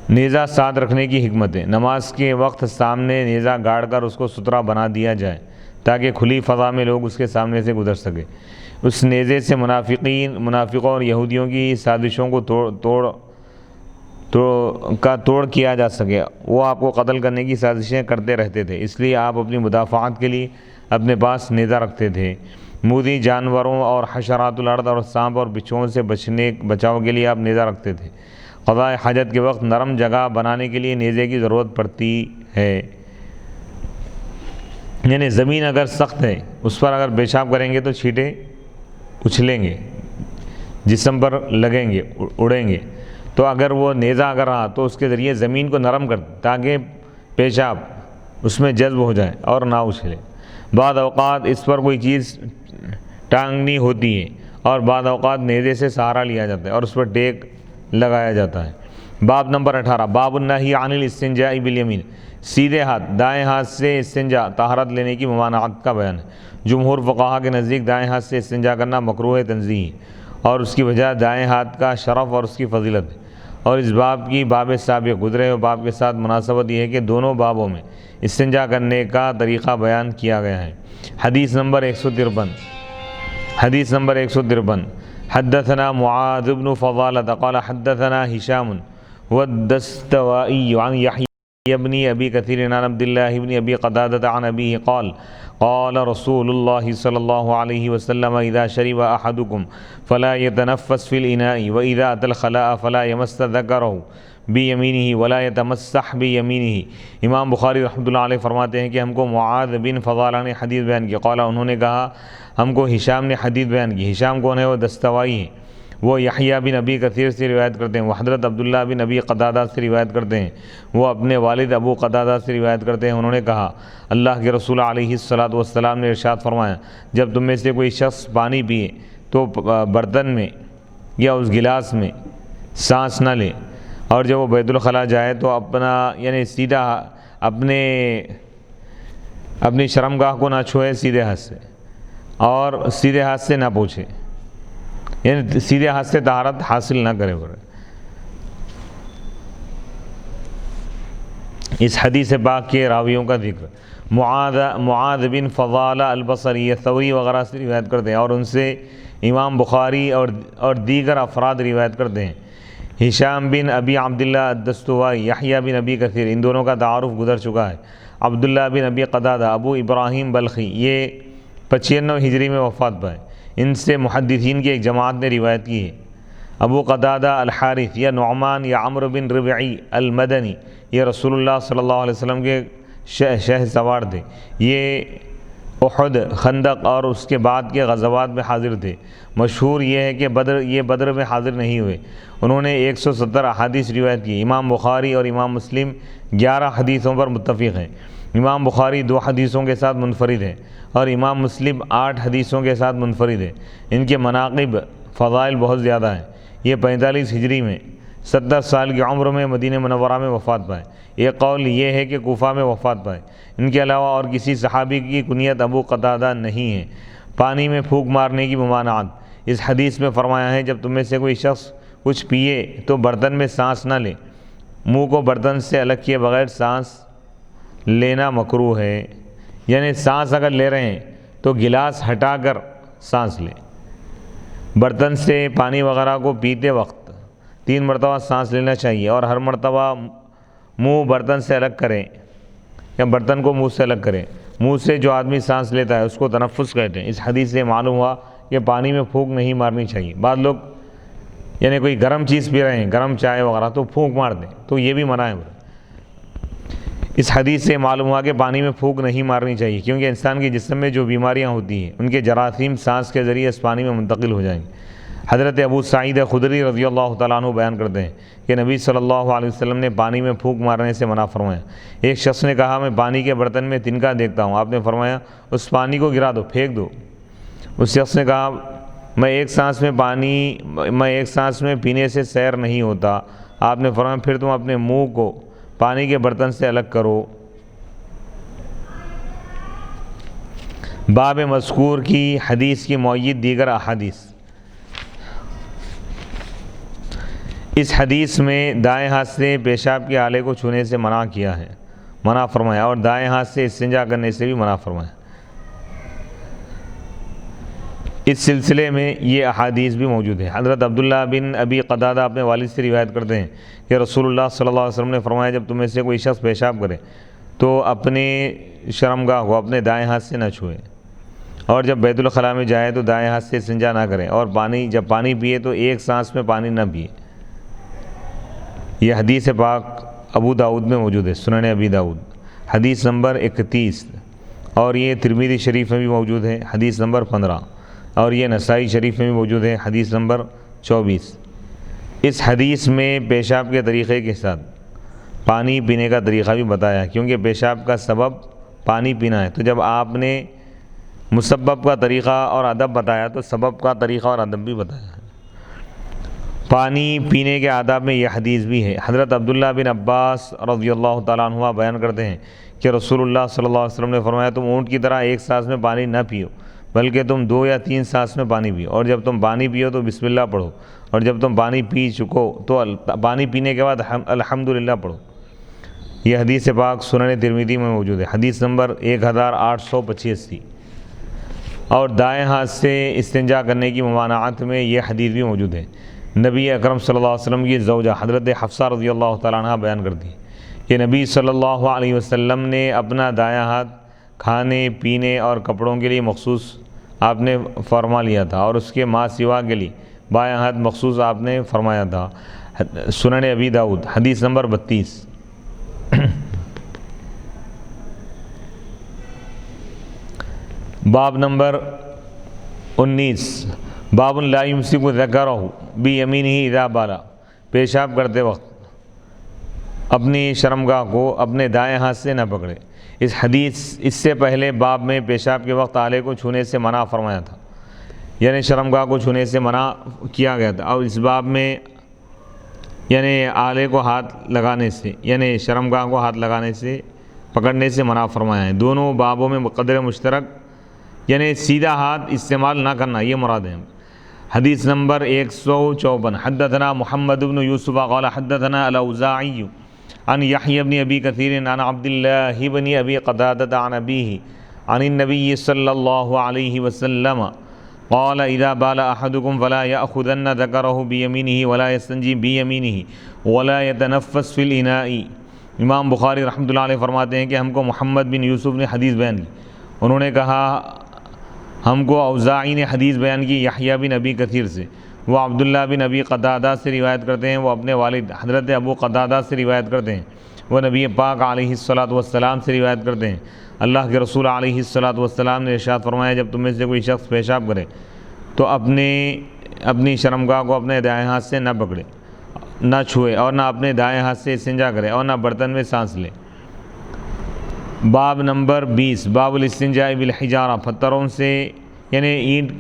نیزہ ساتھ رکھنے کی حکمتیں، نماز کے وقت سامنے نیزہ گاڑ کر اس کو ستھرا بنا دیا جائے تاکہ کھلی فضا میں لوگ اس کے سامنے سے گزر سکے۔ اس نیزے سے منافقوں اور یہودیوں کی سازشوں کو توڑ کیا جا سکے، وہ آپ کو قتل کرنے کی سازشیں کرتے رہتے تھے، اس لیے آپ اپنی مدافعات کے لیے اپنے پاس نیزہ رکھتے تھے۔ مودی جانوروں اور حشرات الارض اور سانپ اور بچھوؤں سے بچاؤ کے لیے آپ نیزہ رکھتے تھے۔ قضاء حاجت کے وقت نرم جگہ بنانے کے لیے نیزے کی ضرورت پڑتی ہے، یعنی زمین اگر سخت ہے اس پر اگر پیشاب کریں گے تو چھینٹے اچھلیں گے، جسم پر لگیں گے، اڑیں گے، تو اگر وہ نیزہ اگر رہا تو اس کے ذریعے زمین کو نرم کر تاکہ پیشاب اس میں جذب ہو جائے اور نہ اچھلے۔ بعض اوقات اس پر کوئی چیز ٹانگنی ہوتی ہے اور بعض اوقات نیزے سے سہارا لیا جاتا ہے اور اس پر ٹیک لگایا جاتا ہے۔ باب نمبر 18، باب النہی عن الاستنجاء بالیمین، سیدھے ہاتھ دائیں ہاتھ سے استنجا طہارت لینے کی ممانعت کا بیان ہے۔ جمہور فقہا کے نزدیک دائیں ہاتھ سے استنجا کرنا مکروہ تنزیہی اور اس کی وجہ دائیں ہاتھ کا شرف اور اس کی فضیلت ہے، اور اس باب کی باب سابق گزرے ہوئے باب کے ساتھ مناسبت یہ ہے کہ دونوں بابوں میں استنجا کرنے کا طریقہ بیان کیا گیا ہے۔ حدیث نمبر 153، حدثنا معاذ بن فضالة قال حدثنا هشام والدستوائي عن يحيى بن ابي كثير عن عبد الله بن ابي قتادة عن ابيه قال قال رسول الله صلى الله عليه وسلم اذا شرب احدكم فلا يتنفس في الاناء واذا اتى الخلاء فلا يمس ذكره بیمینہ ولا یتمسح بیمینہ۔ امام بخاری رحمۃ اللہ علیہ فرماتے ہیں کہ ہم کو معاذ بن فضالہ نے حدیث بیان کی، قال انہوں نے کہا ہم کو ہشام نے حدیث بیان کی۔ ہشام کون ہے؟ وہ دستوائی ہیں، وہ یحییٰ بن ابی کثیر سے روایت کرتے ہیں، وہ حضرت عبداللہ بن ابی قتادہ سے روایت کرتے ہیں، وہ اپنے والد ابو قتادہ سے روایت کرتے ہیں۔ انہوں نے کہا اللہ کے رسول علیہ الصلاۃ والسلام نے ارشاد فرمایا جب تم میں سے کوئی شخص پانی پیے تو برتن میں یا اس گلاس میں سانس نہ لے، اور جب وہ بیت الخلاء جائے تو اپنا یعنی سیدھا اپنی شرمگاہ کو نہ چھوئے سیدھے ہاتھ سے، اور سیدھے ہاتھ سے نہ پوچھے، یعنی سیدھے ہاتھ سے طہارت حاصل نہ کرے۔ اس حدیث پاک کے راویوں کا ذکر معاذ بن فضالہ البصری ثوری وغیرہ سے روایت کرتے ہیں، اور ان سے امام بخاری اور دیگر افراد روایت کرتے ہیں۔ ہشام بن ابی عبداللہ الدستوائی، یحییٰ بن ابی کثیر، ان دونوں کا تعارف گزر چکا ہے۔ عبداللہ بن ابی قتادہ ابو ابراہیم بلخی، یہ 95 ہجری میں وفات پائے، ان سے محدثین کی ایک جماعت نے روایت کی ہے۔ ابو قتادہ الحارث یا نعمان یا عمرو بن ربعی المدنی، یہ رسول اللہ صلی اللہ علیہ وسلم کے شہ سوار تھے، یہ احد، خندق اور اس کے بعد کے غزوات میں حاضر تھے۔ مشہور یہ ہے کہ بدر میں حاضر نہیں ہوئے۔ انہوں نے 170 احادیث روایت کی۔ امام بخاری اور امام مسلم 11 حدیثوں پر متفق ہیں۔ امام بخاری 2 حدیثوں کے ساتھ منفرد ہیں اور امام مسلم 8 حدیثوں کے ساتھ منفرد ہیں۔ ان کے مناقب فضائل بہت زیادہ ہیں۔ یہ 45 ہجری میں 70 سال کی عمر میں مدینہ منورہ میں وفات پائے۔ ایک قول یہ ہے کہ کوفہ میں وفات پائے۔ ان کے علاوہ اور کسی صحابی کی کنیت ابو قتادہ نہیں ہے۔ پانی میں پھونک مارنے کی ممانعت۔ اس حدیث میں فرمایا ہے جب تم میں سے کوئی شخص کچھ پیے تو برتن میں سانس نہ لے، منہ کو برتن سے الگ کیے بغیر سانس لینا مکروہ ہے۔ یعنی سانس اگر لے رہے ہیں تو گلاس ہٹا کر سانس لیں۔ برتن سے پانی وغیرہ کو پیتے وقت 3 مرتبہ سانس لینا چاہیے، اور ہر مرتبہ منہ برتن سے الگ کریں یا برتن کو منہ سے الگ کریں۔ منہ سے جو آدمی سانس لیتا ہے اس کو تنفس کہتے ہیں۔ اس حدیث سے معلوم ہوا کہ پانی میں پھونک نہیں مارنی چاہیے۔ بعض لوگ یعنی کوئی گرم چیز پی رہے ہیں، گرم چائے وغیرہ، تو پھونک مار دیں، تو یہ بھی منع ہے۔ اس حدیث سے معلوم ہوا کہ پانی میں پھونک نہیں مارنی چاہیے، کیونکہ انسان کے جسم میں جو بیماریاں ہوتی ہیں ان کے جراثیم سانس کے ذریعے اس پانی میں منتقل ہو جائیں گے۔ حضرت ابو سعید خدری رضی اللہ تعالیٰ عنہ بیان کرتے ہیں کہ نبی صلی اللہ علیہ وسلم نے پانی میں پھونک مارنے سے منع فرمایا۔ ایک شخص نے کہا میں پانی کے برتن میں تنکا دیکھتا ہوں۔ آپ نے فرمایا اس پانی کو گرا دو، پھینک دو۔ اس شخص نے کہا میں ایک سانس میں پینے سے سیر نہیں ہوتا۔ آپ نے فرمایا پھر تم اپنے منہ کو پانی کے برتن سے الگ کرو۔ باب مذکور کی حدیث کی مؤید دیگر احادیث۔ اس حدیث میں دائیں ہاتھ سے پیشاب کے آلے کو چھونے سے منع فرمایا، اور دائیں ہاتھ سے استنجا کرنے سے بھی منع فرمایا۔ اس سلسلے میں یہ احادیث بھی موجود ہے۔ حضرت عبداللہ بن ابی قتادہ اپنے والد سے روایت کرتے ہیں کہ رسول اللہ صلی اللہ علیہ وسلم نے فرمایا جب تم میں سے کوئی شخص پیشاب کرے تو اپنے شرمگاہ کو اپنے دائیں ہاتھ سے نہ چھوئے، اور جب بیت الخلاء میں جائے تو دائیں ہاتھ سے استنجا نہ کرے، اور جب پانی پیے تو ایک سانس میں پانی نہ پیے۔ یہ حدیث پاک ابو داؤد میں موجود ہے، سنن ابی داؤد حدیث نمبر 31، اور یہ ترمذی شریف میں بھی موجود ہے حدیث نمبر 15، اور یہ نسائی شریف میں بھی موجود ہے حدیث نمبر 24۔ اس حدیث میں پیشاب کے طریقے کے ساتھ پانی پینے کا طریقہ بھی بتایا ہے، کیونکہ پیشاب کا سبب پانی پینا ہے، تو جب آپ نے مسبب کا طریقہ اور ادب بتایا تو سبب کا طریقہ اور ادب بھی بتایا ہے۔ پانی پینے کے آداب میں یہ حدیث بھی ہے۔ حضرت عبداللہ بن عباس رضی اللہ تعالیٰ عنہ بیان کرتے ہیں کہ رسول اللہ صلی اللہ علیہ وسلم نے فرمایا تم اونٹ کی طرح ایک سانس میں پانی نہ پیو، بلکہ تم 2 یا 3 سانس میں پانی پیو، اور جب تم پانی پیو تو بسم اللہ پڑھو، اور جب تم پانی پی چکو تو پانی پینے کے بعد الحمدللہ پڑھو۔ یہ حدیث پاک سنن ترمذی میں موجود ہے حدیث نمبر 1885۔ اور دائیں ہاتھ سے استنجا کرنے کی ممانعت میں یہ حدیث بھی موجود ہے۔ نبی اکرم صلی اللہ علیہ وسلم کی زوجہ حضرت حفصہ رضی اللہ تعالیٰ عنہ بیان کرتی ہے کہ نبی صلی اللہ علیہ وسلم نے اپنا دایاں ہاتھ کھانے پینے اور کپڑوں کے لیے مخصوص آپ نے فرما لیا تھا، اور اس کے ما سوا کے لیے بایاں ہاتھ مخصوص آپ نے فرمایا تھا۔ سنن ابی داؤد حدیث نمبر 32۔ باب نمبر 19، باب لا یمسک ذکرہ بیمینہ اذا بالا۔ پیشاب کرتے وقت اپنی شرمگاہ کو اپنے دائیں ہاتھ سے نہ پکڑے۔ اس سے پہلے باب میں پیشاب کے وقت آلے کو چھونے سے منع فرمایا تھا، یعنی شرمگاہ کو چھونے سے منع کیا گیا تھا، اور اس باب میں یعنی آلے کو ہاتھ لگانے سے، یعنی شرمگاہ کو ہاتھ لگانے سے پکڑنے سے منع فرمایا ہے۔ دونوں بابوں میں قدر مشترک یعنی سیدھا ہاتھ استعمال نہ کرنا یہ مراد ہے۔ حدیث نمبر 154، حدثنا محمد بن یوسف قال حدثنا الاوزاعی عن یحیی بن ابی کثیر عن عبد اللہ بن ابی قتادہ عن ابیہ عن النبی صلی اللہ علیہ وسلم قال اذا بال احدکم فلا یأخذن ذکرہ بیمینہ ولا یستنجی بیمینہ ولا یتنفس فی الاناء۔ امام بخاری رحمۃ اللہ علیہ فرماتے ہیں کہ ہم کو محمد بن یوسف نے حدیث بیان کی، انہوں نے کہا ہم کو اوزاعی نے حدیث بیان کی یحییٰ بن ابی کثیر سے، وہ عبداللہ بن ابی قتادہ سے روایت کرتے ہیں، وہ اپنے والد حضرت ابو قتادہ سے روایت کرتے ہیں، وہ نبی پاک علیہ الصلاۃ والسلام سے روایت کرتے ہیں۔ اللہ کے رسول علیہ الصلاۃ والسلام نے ارشاد فرمایا جب تم میں سے کوئی شخص پیشاب کرے تو اپنی شرمگاہ کو اپنے دائیں ہاتھ سے نہ پکڑے، نہ چھوئے، اور نہ اپنے دائیں ہاتھ سے استنجا کرے، اور نہ برتن میں سانس لے۔ باب نمبر 20، باب الاستنجاء بالحجارہ، پتھروں سے یعنی اینٹ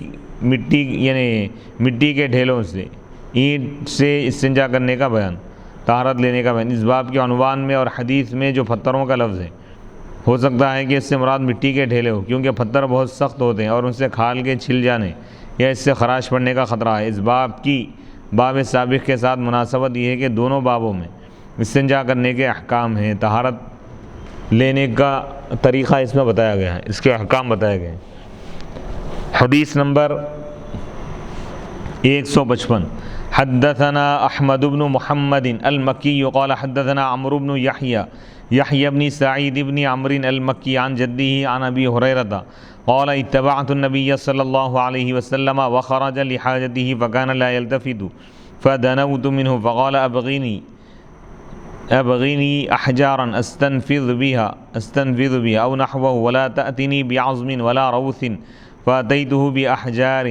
مٹی کے ڈھیلوں سے اینٹ سے استنجا کرنے کا بیان، طہارت لینے کا بیان۔ اس باب کے عنوان میں اور حدیث میں جو پتھروں کا لفظ ہے، ہو سکتا ہے کہ اس سے مراد مٹی کے ڈھیلے ہو، کیونکہ پتھر بہت سخت ہوتے ہیں اور ان سے کھال کے چھل جانے یا اس سے خراش پڑنے کا خطرہ ہے۔ اس باب کی باب سابق کے ساتھ مناسبت یہ ہے کہ دونوں بابوں میں استنجا کرنے کے احکام ہیں، طہارت لینے کا طریقہ اس میں بتایا گیا ہے، اس کے احکام بتائے گئے ہیں۔ حدیث نمبر 155، حدثنا احمد بن محمد المکی قال حدثنا عمرو بن یحیی بن سعید بن عمرو المکی عن جدہ عن ابی ہریرہ قال اتبعت النبی صلی اللہ علیہ وسلم وخرج لحاجته فكان لا يلتفت فدنوت منه فقال ابغینی احجارا استنفذ بها او نحوه ولا تأتنی بعظم ولا روث فأتيته بأحجار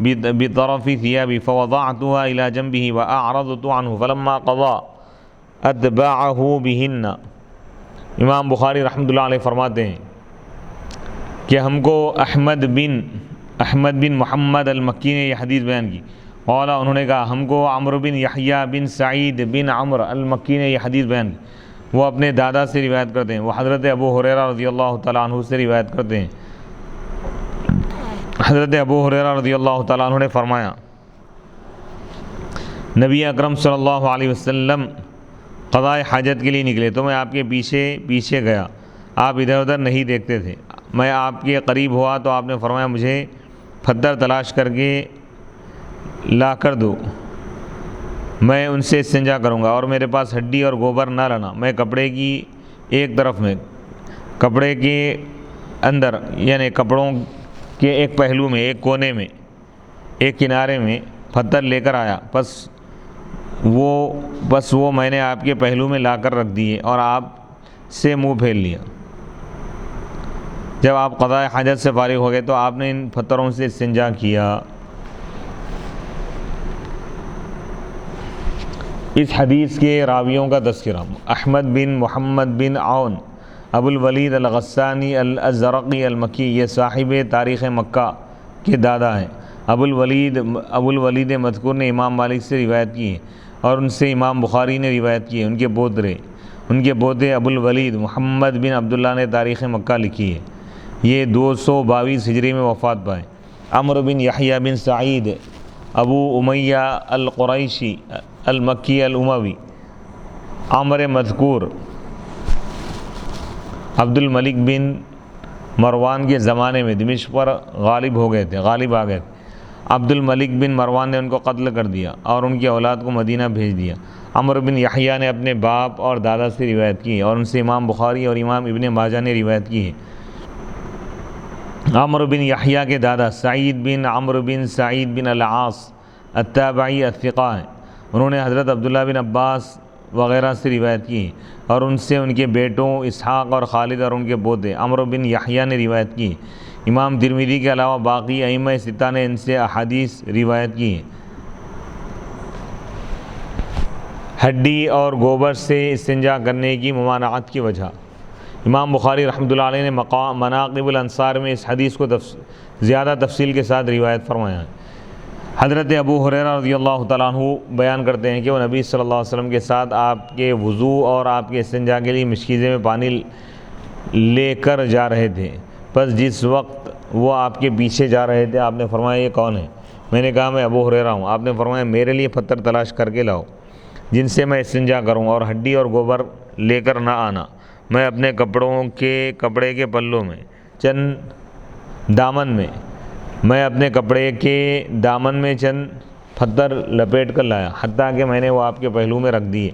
بطرف ثيابي فوضعتها إلى جنبه وأعرضت عنه فلما قضى أتبعه بهن۔ امام بخاری رحمۃ اللہ علیہ فرماتے ہیں کہ ہم کو احمد بن محمد المکی نے یہ حدیث بیان کی، قال انہوں نے کہا ہم کو عمرو بن یحییٰ بن سعید بن عمرو المکی نے یہ حدیث بیان کی، وہ اپنے دادا سے روایت کرتے ہیں، وہ حضرت ابو ہریرہ رضی اللہ تعالیٰ عنہ سے روایت کرتے ہیں۔ حضرت ابو ہریرہ رضی اللہ تعالیٰ عنہ نے فرمایا نبی اکرم صلی اللہ علیہ وسلم قضاء حاجت کے لیے نکلے تو میں آپ کے پیچھے گیا، آپ ادھر ادھر نہیں دیکھتے تھے، میں آپ کے قریب ہوا تو آپ نے فرمایا مجھے پتھر تلاش کر کے لا کر دو، میں ان سے استنجا کروں گا، اور میرے پاس ہڈی اور گوبر نہ لانا، میں کپڑے کی ایک طرف میں، کپڑے کے اندر یعنی کپڑوں کے ایک پہلو میں، ایک کونے میں، ایک کنارے میں پتھر لے کر آیا، بس وہ میں نے آپ کے پہلو میں لا کر رکھ دیے اور آپ سے منہ پھیر لیا۔ جب آپ قضاء حاجت سے فارغ ہو گئے تو آپ نے ان پتھروں سے استنجا کیا۔ اس حدیث کے راویوں کا تذکرہ، احمد بن محمد بن عون ابو الولید الغسانی الازرقی المکی، یہ صاحب تاریخ مکہ کے دادا ہیں۔ ابو الولید مذکور نے امام مالک سے روایت کی ہے اور ان سے امام بخاری نے روایت کی ہے۔ ان کے پوتے ابو الولید محمد بن عبداللہ نے تاریخ مکہ لکھی ہے، یہ 222 ہجری میں وفات پائے۔ عمرو بن یحییٰ بن سعید ابو امیہ القریشی المکی الاموی، عمر مذکور عبد الملک بن مروان کے زمانے میں دمشق پر غالب آ گئے تھے۔ عبد الملک بن مروان نے ان کو قتل کر دیا اور ان کی اولاد کو مدینہ بھیج دیا۔ عمرو بن یحییٰ نے اپنے باپ اور دادا سے روایت کی اور ان سے امام بخاری اور امام ابن ماجہ نے روایت کی ہے۔ عمرو بن یحییٰ کے دادا سعید بن عمرو بن سعید بن العاص التابعی الثقہ ہیں، انہوں نے حضرت عبداللہ بن عباس وغیرہ سے روایت کی اور ان سے ان کے بیٹوں اسحاق اور خالد اور ان کے پوتے عمرو بن یحییٰ نے روایت کی۔ امام ترمذی کے علاوہ باقی ائمہ ستہ نے ان سے احادیث روایت کی ہیں۔ ہڈی اور گوبر سے استنجا کرنے کی ممانعت کی وجہ، امام بخاری رحمۃ اللہ علیہ نے مناقب الانصار میں اس حدیث کو زیادہ تفصیل کے ساتھ روایت فرمایا ہے۔ حضرت ابو ہریرہ رضی اللہ تعالیٰ عنہ بیان کرتے ہیں کہ وہ نبی صلی اللہ علیہ وسلم کے ساتھ آپ کے وضو اور آپ کے استنجا کے لیے مشکیزے میں پانی لے کر جا رہے تھے، بس جس وقت وہ آپ کے پیچھے جا رہے تھے آپ نے فرمایا یہ کون ہے؟ میں نے کہا میں ابو ہریرہ ہوں۔ آپ نے فرمایا میرے لیے پتھر تلاش کر کے لاؤ جن سے میں استنجا کروں، اور ہڈی اور گوبر لے کر نہ آنا، میں اپنے کپڑے کے پلوں میں اپنے کپڑے کے دامن میں چند پتھر لپیٹ کر لایا، حتیٰ کہ میں نے وہ آپ کے پہلو میں رکھ دیے،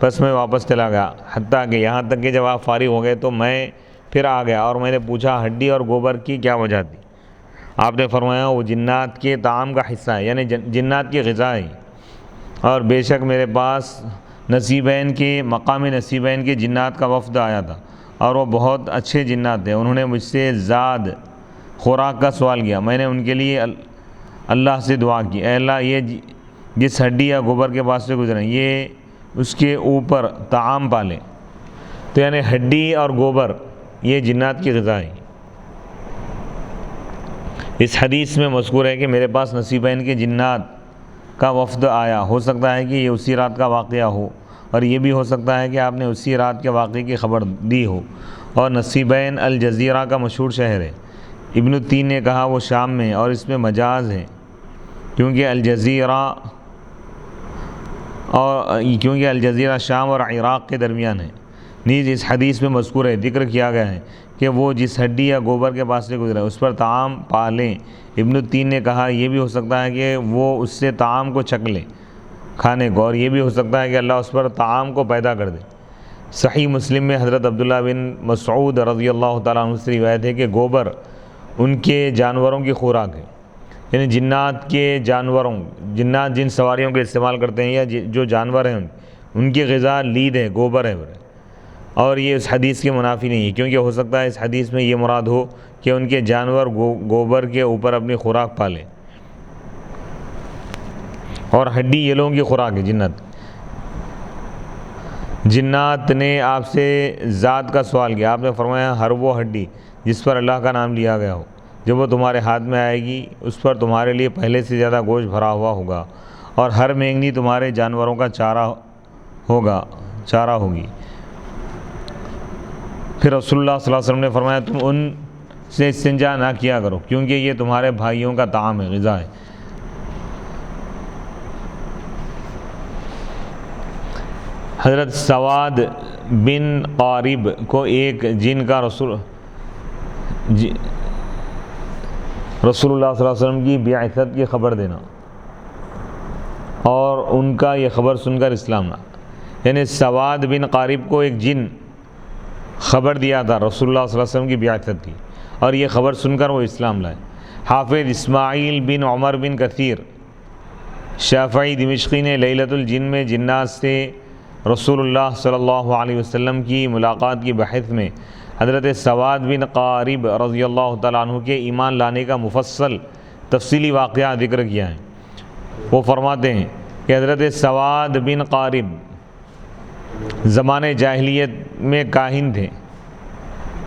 بس میں واپس چلا گیا، حتیٰ کہ یہاں تک کہ جب آپ فارغ ہو گئے تو میں پھر آ گیا اور میں نے پوچھا ہڈی اور گوبر کی کیا وجہ تھی؟ آپ نے فرمایا وہ جنات کے طعام کا حصہ ہے، یعنی جنات کی غذا ہے، اور بے شک میرے پاس مقام نصیبین کے جنات کا وفد آیا تھا اور وہ بہت اچھے جنات تھے، انہوں نے مجھ سے زاد خوراک کا سوال کیا، میں نے ان کے لیے اللہ سے دعا کی، اے اللہ یہ جس ہڈی یا گوبر کے پاس سے گزریں یہ اس کے اوپر طعام پالے، تو یعنی ہڈی اور گوبر یہ جنات کی غذا ہے۔ اس حدیث میں مذکور ہے کہ میرے پاس نصیبین کے جنات کا وفد آیا، ہو سکتا ہے کہ یہ اسی رات کا واقعہ ہو، اور یہ بھی ہو سکتا ہے کہ آپ نے اسی رات کے واقعے کی خبر دی ہو۔ اور نصیبین الجزیرہ کا مشہور شہر ہے۔ ابن التین نے کہا وہ شام میں، اور اس میں مجاز ہے کیونکہ الجزیرہ شام اور عراق کے درمیان ہے۔ نیز اس حدیث میں مذکور ہے، ذکر کیا گیا ہے کہ وہ جس ہڈی یا گوبر کے پاس سے گزرے اس پر طعام پا لیں۔ ابن التین نے کہا یہ بھی ہو سکتا ہے کہ وہ اس سے طعام کو چکھ لے کھانے کو، اور یہ بھی ہو سکتا ہے کہ اللہ اس پر طعام کو پیدا کر دے۔ صحیح مسلم میں حضرت عبداللہ بن مسعود رضی اللہ تعالیٰ عنہ سے روایت ہے کہ گوبر ان کے جانوروں کی خوراک ہے، یعنی جنات جن سواریوں کے استعمال کرتے ہیں یا جو جانور ہیں ان کی غذا لید ہے، گوبر ہے، اور یہ اس حدیث کے منافی نہیں ہے، کیونکہ ہو سکتا ہے اس حدیث میں یہ مراد ہو کہ ان کے جانور گوبر کے اوپر اپنی خوراک پالیں، اور ہڈی یہ لوگوں کی خوراک ہے جنات نے آپ سے ذات کا سوال کیا، آپ نے فرمایا ہر وہ ہڈی جس پر اللہ کا نام لیا گیا ہو، جب وہ تمہارے ہاتھ میں آئے گی اس پر تمہارے لیے پہلے سے زیادہ گوشت بھرا ہوا ہوگا، اور ہر مینگنی تمہارے جانوروں کا چارہ ہوگی۔ پھر رسول اللہ صلی اللہ علیہ وسلم نے فرمایا تم ان سے استنجا نہ کیا کرو، کیونکہ یہ تمہارے بھائیوں کا طعام ہے، غذا ہے۔ حضرت سواد بن قارب کو ایک جن کا رسول اللہ صلی اللہ علیہ وسلم کی بعثت کی خبر دینا اور ان کا یہ خبر سن کر اسلام لانا، یعنی سواد بن قارب کو ایک جن خبر دیا تھا رسول اللہ صلی اللہ علیہ وسلم کی بعثت کی، اور یہ خبر سن کر وہ اسلام لائے۔ حافظ اسماعیل بن عمر بن کثیر شافعی دمشقی نے لیلۃ الجن میں جنات سے رسول اللہ صلی اللہ علیہ وسلم کی ملاقات کی بحث میں حضرت سواد بن قارب رضی اللہ تعالیٰ عنہ کے ایمان لانے کا تفصیلی واقعہ ذکر کیا ہے۔ وہ فرماتے ہیں کہ حضرت سواد بن قارب زمانے جاہلیت میں کاہن تھے۔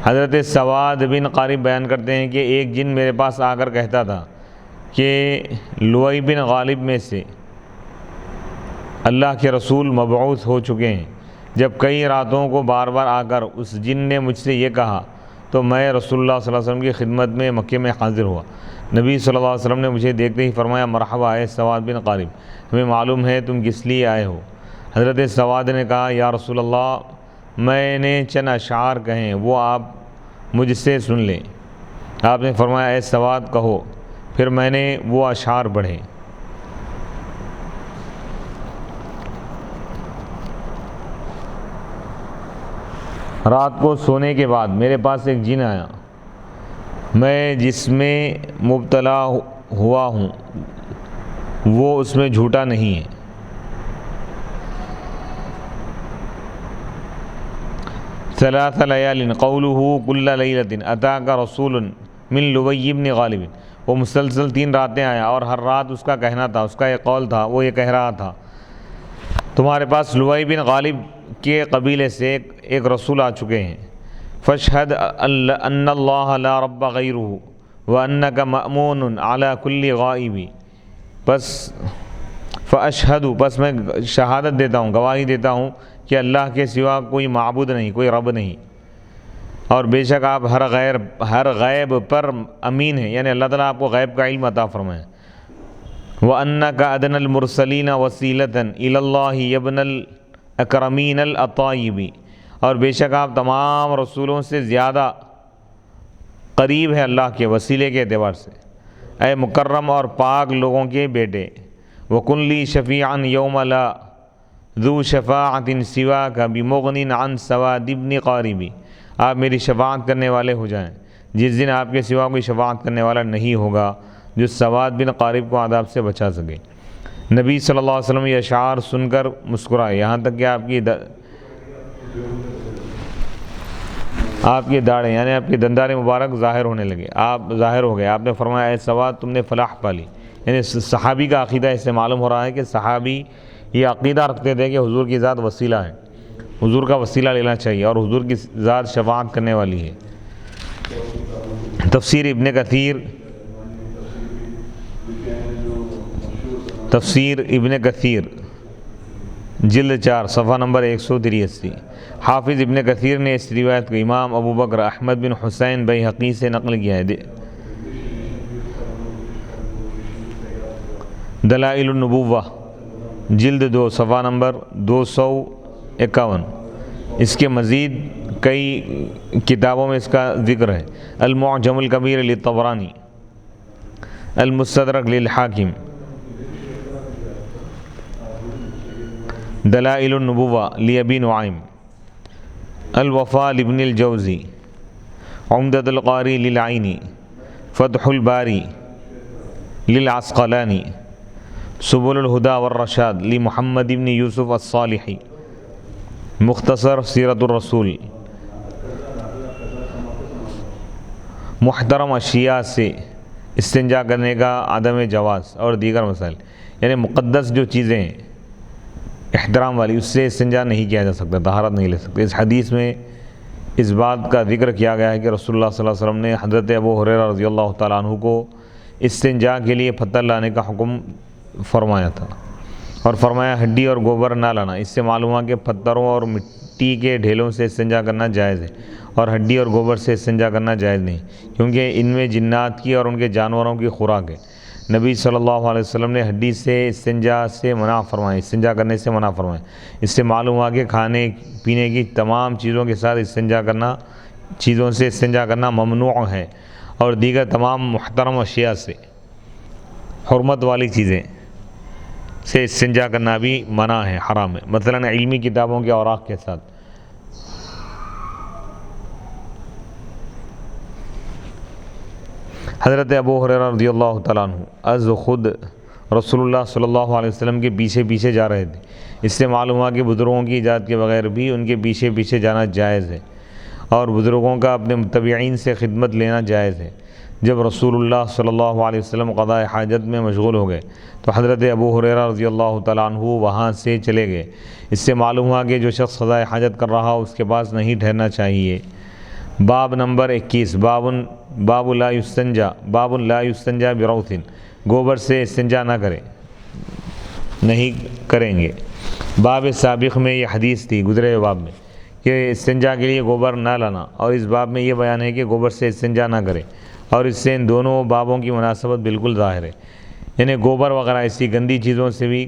حضرت سواد بن قارب بیان کرتے ہیں کہ ایک جن میرے پاس آ کر کہتا تھا کہ لؤی بن غالب میں سے اللہ کے رسول مبعوث ہو چکے ہیں۔ جب کئی راتوں کو بار بار آ کر اس جن نے مجھ سے یہ کہا تو میں رسول اللہ صلی اللہ علیہ وسلم کی خدمت میں مکے میں حاضر ہوا۔ نبی صلی اللہ علیہ وسلم نے مجھے دیکھتے ہی فرمایا مرحبا اے سواد بن قارب، ہمیں معلوم ہے تم کس لیے آئے ہو۔ حضرت سواد نے کہا یا رسول اللہ میں نے چند اشعار کہیں وہ آپ مجھ سے سن لیں۔ آپ نے فرمایا اے سواد کہو۔ پھر میں نے وہ اشعار پڑھے۔ رات کو سونے کے بعد میرے پاس ایک جن آیا، میں جس میں مبتلا ہوا ہوں وہ اس میں جھوٹا نہیں ہے۔ ثلاث لیال قولہ کل لیلۃ اتاک رسول من لؤی بن غالب، وہ مسلسل 3 راتیں آیا اور ہر رات اس کا کہنا تھا، اس کا ایک قول تھا، وہ یہ کہہ رہا تھا تمہارے پاس لؤی بن غالب کے قبیلے سے ایک رسول آ چکے ہیں، فاشہد ان اللہ لا رب غیرہ وانک مأمون علی کل غائب، پس میں شہادت دیتا ہوں، گواہی دیتا ہوں کہ اللہ کے سوا کوئی معبود نہیں، کوئی رب نہیں، اور بے شک آپ ہر غیب پر امین ہیں، یعنی اللہ تعالیٰ آپ کو غیب کا علم عطا فرمائے۔ وَأَنَّكَ أَدْنَى الْمُرْسَلِينَ وَسِيلَةً إِلَى اللَّهِ يَبْنَ الْأَكْرَمِينَ الْأَطَائِبِ، اور بے شک آپ تمام رسولوں سے زیادہ قریب ہے اللہ کے وسیلے کے اعتبار سے، اے مکرم اور پاک لوگوں کے بیٹے۔ وَكُنْ لِي شَفِيعًا يَوْمَ لَا ذُو شَفَاعَةٍ سِوَاكَ بِمُغْنٍ عَنْ سَوَادِ بْنِ قَارِبِ، آپ میری شفاعت کرنے والے ہو جائیں جس دن آپ کے سوا کوئی شفاعت کرنے والا نہیں ہوگا جو سواد بن قارب کو عذاب سے بچا سکے۔ نبی صلی اللہ علیہ وسلم یہ اشعار سن کر مسکرائے، یہاں تک کہ آپ کی داڑھیں یعنی آپ کی دندار مبارک ظاہر ہو گئے۔ آپ نے فرمایا اے سواد تم نے فلاح پالی، یعنی صحابی کا عقیدہ اس سے معلوم ہو رہا ہے کہ صحابی یہ عقیدہ رکھتے تھے کہ حضور کی ذات وسیلہ ہے، حضور کا وسیلہ لینا چاہیے اور حضور کی ذات شفاعت کرنے والی ہے۔ تفسیر ابن کثیر تفسیر ابن کثیر جلد 4 صفحہ نمبر 183۔ حافظ ابن کثیر نے اس روایت کو امام ابو بکر احمد بن حسین بیہقی سے نقل کیا ہے۔ دلائل النبوہ جلد 2 صفحہ نمبر 251۔ اس کے مزید کئی کتابوں میں اس کا ذکر ہے۔ المعجم الکبیر للطبرانی، المستدرک للحاکم، دلائل النبوہ لابی نعیم، الوفاء لابن الجوزی، عمدۃ القاری للعینی، فتح الباری للعسقلانی، سبل الہدی والرشاد لمحمد بن یوسف الصالحی، مختصر سیرت الرسول، محترم اشیاء سے استنجا کرنے کا عدم جواز اور دیگر مسائل، یعنی مقدس جو چیزیں ہیں احترام والی، اس سے استنجا نہیں کیا جا سکتا، طہارت نہیں لے سکتے۔ اس حدیث میں اس بات کا ذکر کیا گیا ہے کہ رسول اللہ صلی اللہ علیہ وسلم نے حضرت ابو ہریرہ رضی اللہ تعالیٰ عنہ کو استنجا کے لیے پتھر لانے کا حکم فرمایا تھا، اور فرمایا ہڈی اور گوبر نہ لانا۔ اس سے معلوم ہوا کہ پتھروں اور مٹی کے ڈھیلوں سے استنجا کرنا جائز ہے، اور ہڈی اور گوبر سے استنجا کرنا جائز نہیں، کیونکہ ان میں جنات کی اور ان کے جانوروں کی خوراک ہے۔ نبی صلی اللہ علیہ وسلم نے ہڈی سے استنجا سے منع فرمایا، استنجا کرنے سے منع فرمایا۔ اس سے معلوم ہوا کہ کھانے پینے کی تمام چیزوں کے ساتھ چیزوں سے استنجا کرنا ممنوع ہے، اور دیگر تمام محترم اشیاء سے، حرمت والی چیزیں سے استنجا کرنا بھی منع ہے، حرام ہے، مثلا علمی کتابوں کے اوراق کے ساتھ۔ حضرت ابو ہریرہ رضی اللہ تعالیٰ عنہ از خود رسول اللہ صلی اللہ علیہ وسلم کے پیچھے پیچھے جا رہے تھے۔ اس سے معلوم ہوا کہ بزرگوں کی اجازت کے بغیر بھی ان کے پیچھے پیچھے جانا جائز ہے، اور بزرگوں کا اپنے متبعین سے خدمت لینا جائز ہے۔ جب رسول اللہ صلی اللہ علیہ وسلم قضاء حاجت میں مشغول ہو گئے تو حضرت ابو ہریرہ رضی اللہ تعالیٰ عنہ وہاں سے چلے گئے۔ اس سے معلوم ہوا کہ جو شخص قضاء حاجت کر رہا ہو اس کے پاس نہیں ٹھہرنا چاہیے۔ باب نمبر 21، باب لا یستنجا بروث، گوبر سے استنجا نہیں کریں گے۔ باب سابق میں یہ حدیث تھی، گزرے ہوئے باب میں، کہ استنجا کے لیے گوبر نہ لانا، اور اس باب میں یہ بیان ہے کہ گوبر سے استنجا نہ کرے، اور اس سے ان دونوں بابوں کی مناسبت بالکل ظاہر ہے۔ یعنی گوبر وغیرہ ایسی گندی چیزوں سے بھی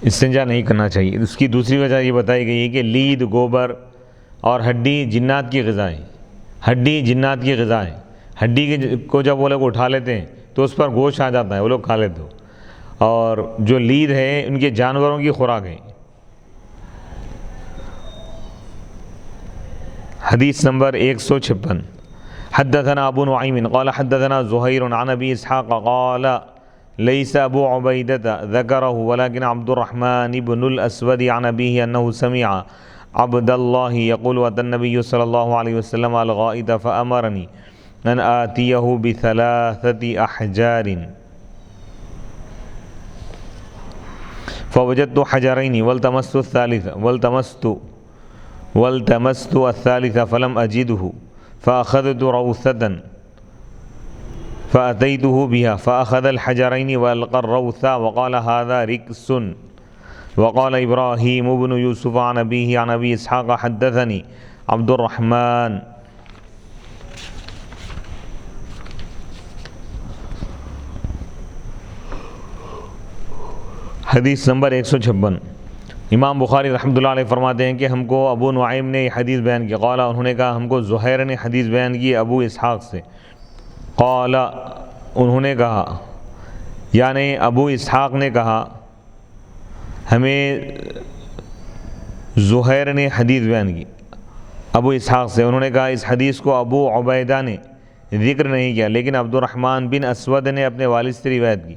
استنجا نہیں کرنا چاہیے۔ اس کی دوسری وجہ یہ بتائی گئی ہے کہ لید، گوبر اور ہڈی جنات کی غذائیں، ہڈی کو جب وہ لوگ اٹھا لیتے ہیں تو اس پر گوشت آ جاتا ہے، وہ لوگ کھا لیتے ہو، اور جو لید ہے ان کے جانوروں کی خوراک ہے۔ حدیث نمبر 156، حدثنا ابو نعیم قال حدثنا زہیر عن ابی اسحاق قال لیس ابو عبیدہ ذکرہ ولکن عبد الرحمن بن الاسود عن ابیہ انہ سمع عبد اللہ یقول اتى النبی صلی اللہ علیہ وسلم الغائط فامرنی ان آتیہ بثلاثۃ احجار فوجدت حجرین والتمست الثالث فلم اجدہ فاخذت روثة فأتيته بها فأخذ الحجرين وألقى الروث وقال هذا ركس. وقال إبراهيم بن يوسف عن أبيه عن أبي إسحاق حدثني عبد الرحمن حدیث نمبر 156۔ امام بخاری رحمۃ اللہ علیہ فرماتے ہیں کہ ہم کو ابو نعیم نے حدیث بیان کی، قال انہوں نے کہا، ہم کو زہیر نے حدیث بیان کی ابو اسحاق سے، قال انہوں نے کہا، یعنی ابو اسحاق نے کہا، ہمیں زہیر نے حدیث بیان کی ابو اسحاق سے، انہوں نے کہا اس حدیث کو ابو عبیدہ نے ذکر نہیں کیا، لیکن عبد الرحمن بن اسود نے اپنے والد سے روایت کی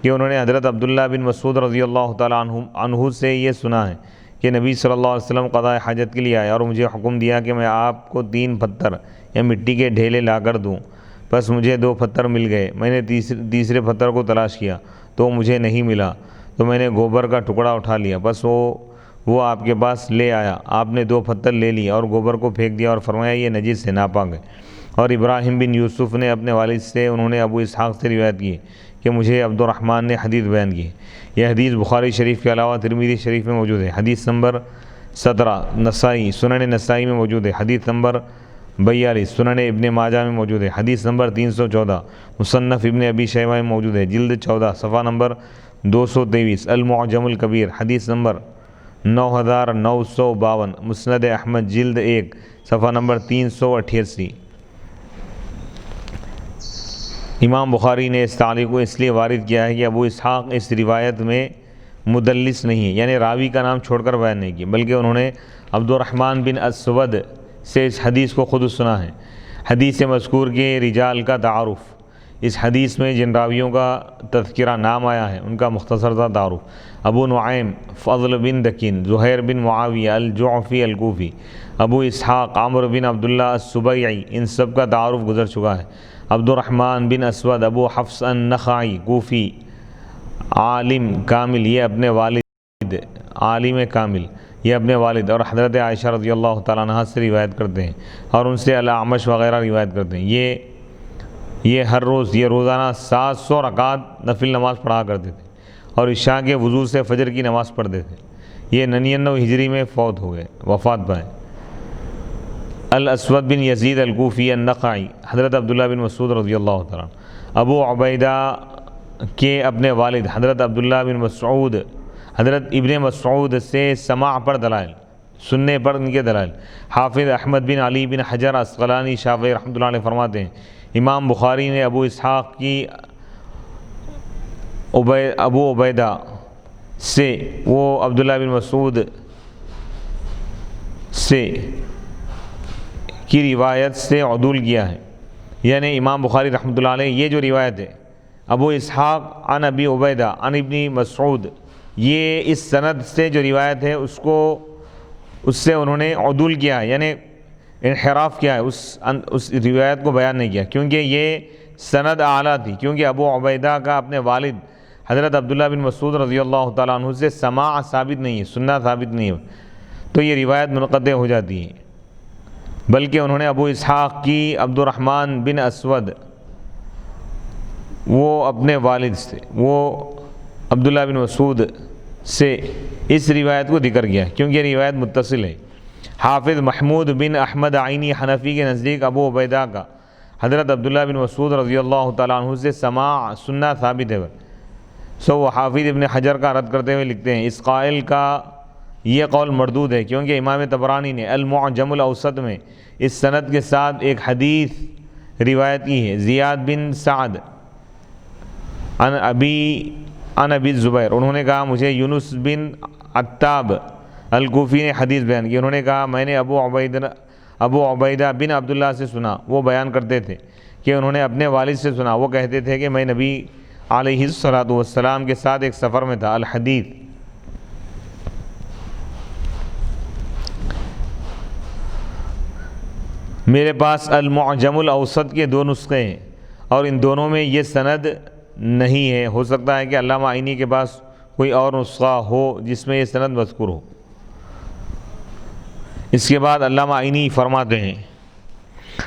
کہ انہوں نے حضرت عبداللہ بن مسعود رضی اللہ تعالیٰ عنہ سے یہ سنا ہے کہ نبی صلی اللہ علیہ وسلم قضاء حاجت کے لیے آئے اور مجھے حکم دیا کہ میں آپ کو 3 پتھر یا مٹی کے ڈھیلے لا کر دوں۔ بس مجھے 2 پتھر مل گئے، میں نے تیسرے پتھر کو تلاش کیا تو مجھے نہیں ملا، تو میں نے گوبر کا ٹکڑا اٹھا لیا، بس وہ آپ کے پاس لے آیا، آپ نے 2 پتھر لے لی اور گوبر کو پھینک دیا اور فرمایا یہ نجس ہے، ناپاک ہے، اور ابراہیم بن یوسف نے اپنے والد سے، انہوں نے ابو اسحاق سے روایت کی کہ مجھے عبد الرحمن نے حدیث بیان کی۔ یہ حدیث بخاری شریف کے علاوہ ترمذی شریف میں موجود ہے، حدیث نمبر 17، نسائی سنن نسائی میں موجود ہے، حدیث نمبر 42، سنن ابن ماجہ میں موجود ہے، حدیث نمبر 314، مصنف ابن ابی شیبہ میں موجود ہے، جلد 14 صفحہ نمبر 223، المعجم الکبیر حدیث نمبر 9952، مسند احمد جلد 1 صفحہ نمبر 388۔ امام بخاری نے اس تعلیق کو اس لیے وارد کیا ہے کہ ابو اسحاق اس روایت میں مدلس نہیں ہے، یعنی راوی کا نام چھوڑ کر بیان نہیں کی، بلکہ انہوں نے عبد الرحمن بن اسود سے اس حدیث کو خود سنا ہے۔ حدیث مذکور کے رجال کا تعارف، اس حدیث میں جن راویوں کا تذکرہ نام آیا ہے ان کا مختصر سا تعارف: ابو نعیم فضل بن دکین، زہیر بن معاویہ الجعفی الکوفی، ابو اسحاق عمرو بن عبداللہ السبیعی، ان سب کا تعارف گزر چکا ہے۔ عبد الرحمن بن اسود ابو حفص النخعی کوفی، عالم کامل، یہ اپنے والد، عالم کامل یہ اپنے والد اور حضرت عائشہ رضی اللہ تعالیٰ عنہ سے روایت کرتے ہیں، اور ان سے الاعمش وغیرہ روایت کرتے ہیں۔ یہ ہر روز، یہ روزانہ 700 رکعت نفل نماز پڑھا کرتے تھے، اور عشاء کے وضو سے فجر کی نماز پڑھتے تھے۔ یہ 99 ہجری میں فوت ہو گئے، وفات پائے۔ الاسود بن یزید الکوفی النخعی، حضرت عبداللہ بن مسعود رضی اللہ تعالیٰ عنہ۔ ابو عبیدہ کے اپنے والد حضرت عبداللہ بن مسعود، حضرت ابن مسعود سے سماع پر دلائل، سننے پر ان کے دلائل۔ حافظ احمد بن علی بن حجر عسقلانی شافعی رحمۃ اللہ علیہ فرماتے ہیں، امام بخاری نے ابو اسحاق کی ابو عبیدہ سے، وہ عبداللہ بن مسعود سے کی روایت سے عدول کیا ہے، یعنی امام بخاری رحمۃ اللہ علیہ یہ جو روایت ہے ابو اسحاق عن ابی عبیدہ عن ابن مسعود، یہ اس سند سے جو روایت ہے اس سے انہوں نے عدول کیا ہے، یعنی انحراف کیا ہے، اس روایت کو بیان نہیں کیا، کیونکہ یہ سند اعلیٰ تھی، کیونکہ ابو عبیدہ کا اپنے والد حضرت عبداللہ بن مسعود رضی اللہ تعالیٰ عنہ سے سماع ثابت نہیں ہے، سننا ثابت نہیں ہے، تو یہ روایت منقطع ہو جاتی ہے۔ بلکہ انہوں نے ابو اسحاق کی عبد الرحمن بن اسود، وہ اپنے والد سے، وہ عبداللہ بن مسعود سے اس روایت کو ذکر کیا کیونکہ یہ روایت متصل ہے۔ حافظ محمود بن احمد عینی حنفی کے نزدیک ابو عبیدہ کا حضرت عبداللہ بن مسعود رضی اللہ تعالیٰ عنہ سے سماع سننا ثابت ہے، وہ حافظ ابن حجر کا رد کرتے ہوئے لکھتے ہیں، اس قائل کا یہ قول مردود ہے، کیونکہ امام طبرانی نے المعجم الاوسط میں اس سند کے ساتھ ایک حدیث روایت کی ہے، زیاد بن سعد عن ابی الزبیر، انہوں نے کہا مجھے یونس بن عتاب الکوفی نے حدیث بیان کی، انہوں نے کہا میں نے ابو عبیدہ بن عبداللہ سے سنا، وہ بیان کرتے تھے کہ انہوں نے اپنے والد سے سنا، وہ کہتے تھے کہ میں نبی علیہ الصلاۃ والسلام کے ساتھ ایک سفر میں تھا۔ الحدیث، میرے پاس المعجم الاوسط کے 2 نسخے ہیں اور ان دونوں میں یہ سند نہیں ہے، ہو سکتا ہے کہ علامہ عینی کے پاس کوئی اور نسخہ ہو جس میں یہ سند مذکور ہو۔ اس کے بعد علامہ عینی فرماتے ہیں،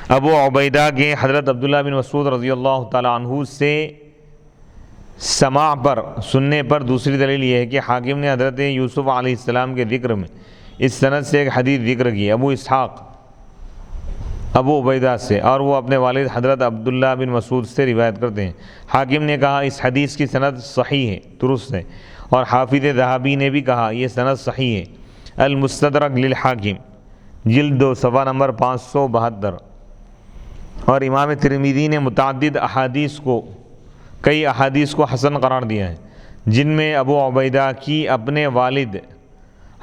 ابو عبیدہ کے حضرت عبداللہ بن مسعود رضی اللہ تعالیٰ عنہ سے سماع پر، سننے پر دوسری دلیل یہ ہے کہ حاکم نے حضرت یوسف علیہ السلام کے ذکر میں اس سند سے ایک حدیث ذکر کی، ابو اسحاق ابو عبیدہ سے، اور وہ اپنے والد حضرت عبداللہ بن مسعود سے روایت کرتے ہیں۔ حاکم نے کہا اس حدیث کی سند صحیح ہے، درست ہے، اور حافظ ذہبی نے بھی کہا یہ سند صحیح ہے۔ المستدرک للحاکم جلد 2 صفحہ نمبر 572۔ اور امام ترمذی نے متعدد کئی احادیث کو حسن قرار دیا ہے، جن میں ابو عبیدہ کی اپنے والد